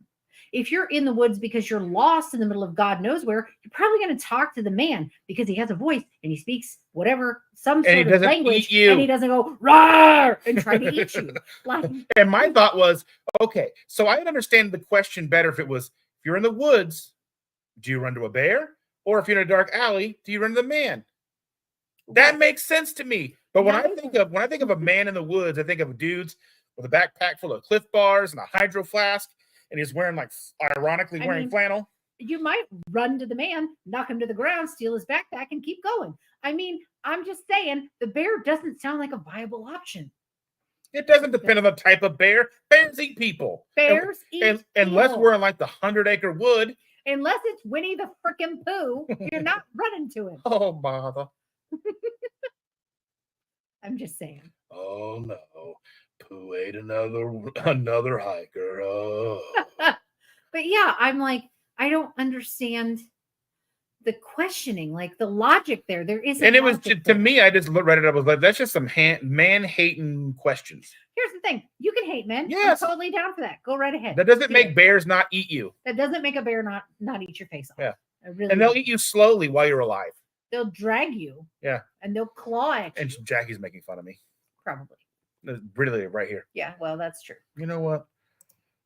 If you're in the woods because you're lost in the middle of God knows where, you're probably going to talk to the man because he has a voice and he speaks some sort of language, and he doesn't go roar and try to eat you. And my thought was, okay, so I'd understand the question better if you're in the woods, do you run to a bear? Or if you're in a dark alley, do you run to the man? That makes sense to me. But when I think of a man in the woods, I think of dudes with a backpack full of Cliff Bars and a hydro flask, and he's wearing wearing flannel. You might run to the man, knock him to the ground, steal his backpack, and keep going. I'm just saying, the bear doesn't sound like a viable option. It doesn't depend on the type of bear. Bears eat people. Bears eat people. Unless we're in the 100-acre wood. Unless it's Winnie the frickin' Pooh, you're not running to him. Oh, bother. I'm just saying. Oh, no. Pooh ate another hiker. Oh. But yeah, I'm like, I don't understand the questioning, the logic there. There isn't. And it was to me, I just read it up. I was like, that's just some man-hating questions. Here's the thing: you can hate men. Yes, I'm totally down for that. Go right ahead. That doesn't make bears not eat you. That doesn't make a bear not eat your face off. Yeah, and they'll eat you slowly while you're alive. They'll drag you. Yeah, and they'll claw at you. And Jackie's making fun of me. Probably. Really, right here. Yeah, well, that's true. You know what?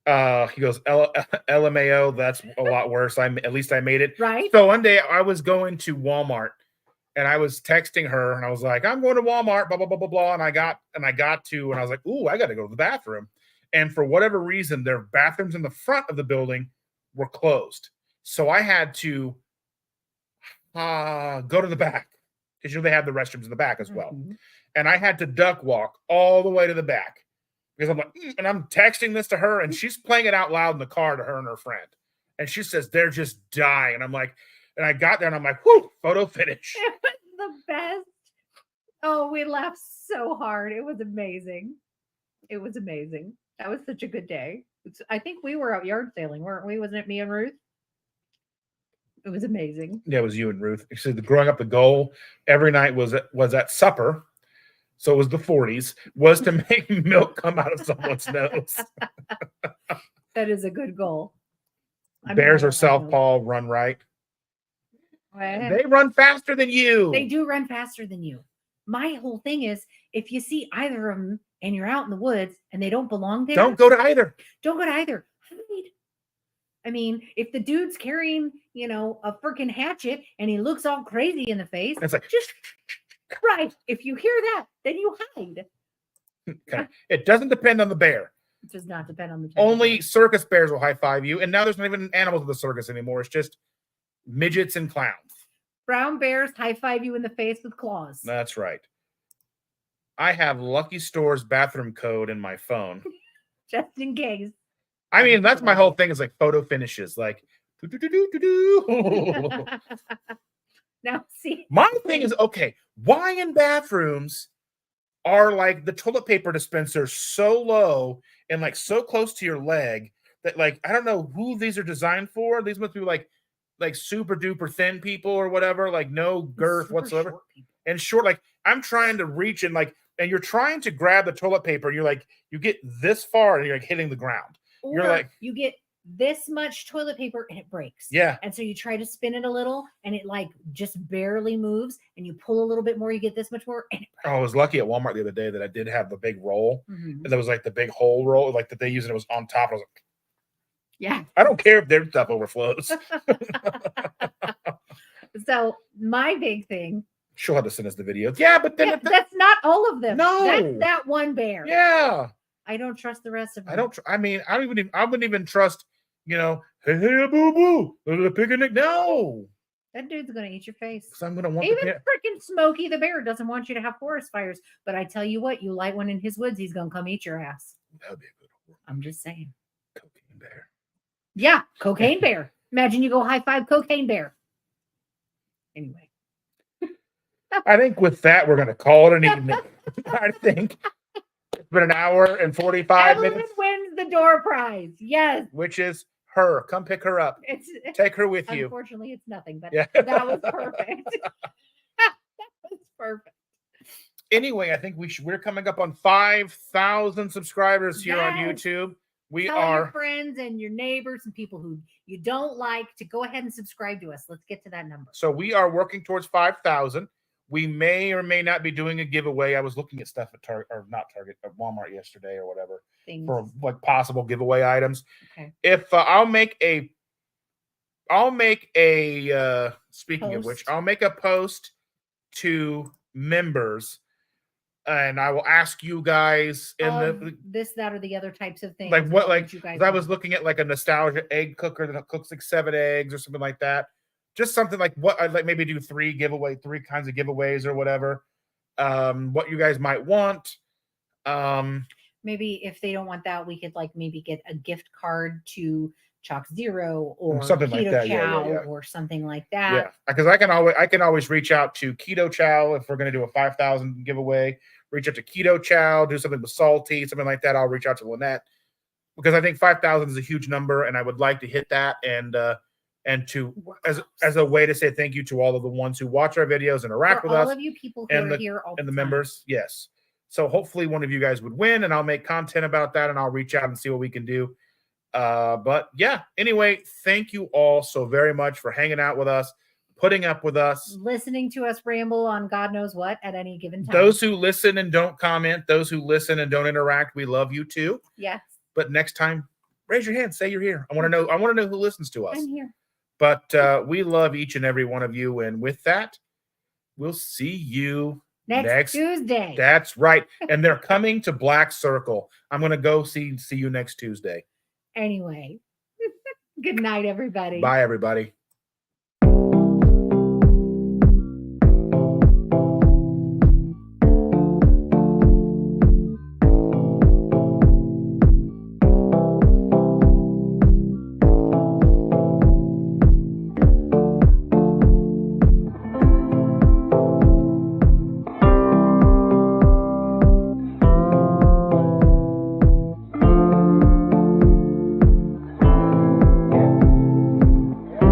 He goes, LMAO, that's a lot worse. At least I made it. Right. So one day I was going to Walmart and I was texting her and I was like, I'm going to Walmart, blah, blah, blah, blah, blah. And I was like, ooh, I got to go to the bathroom. And for whatever reason, their bathrooms in the front of the building were closed. So I had to go to the back, because they have the restrooms in the back as well. Mm-hmm. And I had to duck walk all the way to the back. Because I'm like, and I'm texting this to her, and she's playing it out loud in the car to her and her friend. And she says, they're just dying. And I'm like, and I got there and I'm like, whoo, photo finish. It was the best. Oh, we laughed so hard. It was amazing. It was amazing. That was such a good day. I think we were out yard sailing, weren't we? Wasn't it me and Ruth? It was amazing. Yeah, it was you and Ruth. She said, growing up, the goal every night was at supper. So it was the 40s, was to make milk come out of someone's nose. That is a good goal. Bears are southpaw, run right. They run faster than you. They do run faster than you. my whole thing is, if you see either of them and you're out in the woods and they don't belong there, Don't go to either. Don't go to either. Hide. I mean, if the dude's carrying, a freaking hatchet and he looks all crazy in the face, It's like, just right. If you hear that, then you hide. okay. It doesn't depend on the bear. It does not depend on the type Only of bear. circus bears will high five you. And now there's not even animals in the circus anymore. It's just midgets and clowns. Brown bears high five you in the face with claws. That's right. I have Lucky Store's bathroom code in my phone. Just in case. I mean, that's my whole thing is like photo finishes. Like, Now, see. My thing is, okay, why in bathrooms are like the toilet paper dispensers so low and like so close to your leg that like, I don't know who these are designed for. These must be like super duper thin people or whatever, like no girth Super whatsoever. short people. And short, like I'm trying to reach and like, and you're trying to grab the toilet paper and you're like, you get this far and you're like hitting the ground. Or You're like, you get this much toilet paper and it breaks. yeah. And so you try to spin it a little and it like just barely moves and you pull a little bit more, you get this much more. And it breaks. Oh, I was lucky at Walmart the other day that I did have the big roll. Mhm. And there was like the big hole roll, like that they use and it was on top. I was like, Yeah. I don't care if their stuff overflows. So my big thing. She'll have to send us the videos. Yeah, but then that's not all of them. No. That's that one bear. Yeah. I don't trust the rest of them. I don't. I mean, I wouldn't even trust. Hey, boo boo, the picnic. No, That dude's gonna eat your face. because I'm gonna want Even the freaking Smokey the bear doesn't want you to have forest fires. But I tell you what, you light one in his woods, he's gonna come eat your ass. That would be a good one. I'm just saying. Cocaine bear. Yeah, cocaine bear. Imagine you go high five cocaine bear. Anyway. I think with that we're gonna call it an evening. I think it's been an hour and 45 Evelyn minutes, wins the door prize. Yes. which is her. Come pick her up. Take her with you. Unfortunately, it's nothing, but Yeah. that was perfect. That was perfect. Anyway, I think we're coming up on 5,000 subscribers here on Yes. YouTube. We Tell are. your friends and your neighbors and people who you don't like to go ahead and subscribe to us. Let's get to that number. So we are working towards 5,000. We may or may not be doing a giveaway. I was looking at stuff at Target or not Target, at Walmart yesterday or whatever Things. for like possible giveaway items. Okay. If I'll make a speaking of which, Post. I'll make a post to members and I will ask you guys in the This, that, or the other types of things. like what like you guys I was want. looking at like a nostalgia egg cooker that cooks like 7 eggs or something like that. Just something like what I'd like maybe do three kinds of giveaways or whatever. What you guys might want. Maybe if they don't want that, we could like maybe get a gift card to Chalk Zero or Something Keto like that. Chow Yeah. or something like that. Yeah, because I can always reach out to Keto Chow if we're going to do a 5,000 giveaway. Reach out to Keto Chow, do something with Salty, something like that. I'll reach out to Lynette because I think 5,000 is a huge number, and I would like to hit that and to as a way to say thank you to all of the ones who watch our videos, interact with all us, of you people who and are here all and the time. members. Yes. So hopefully one of you guys would win, and I'll make content about that, and I'll reach out and see what we can do. But yeah, anyway, thank you all so very much for hanging out with us, putting up with us. Listening to us ramble on God knows what at any given time. Those who listen and don't comment, those who listen and don't interact, we love you too. Yes. But next time, raise your hand, say you're here. I want to know who listens to us. I'm here. But we love each and every one of you. And with that, we'll see you Next Tuesday. That's right. And they're coming to Black Circle. I'm going to go see you next Tuesday. Anyway, good night, everybody. Bye, everybody.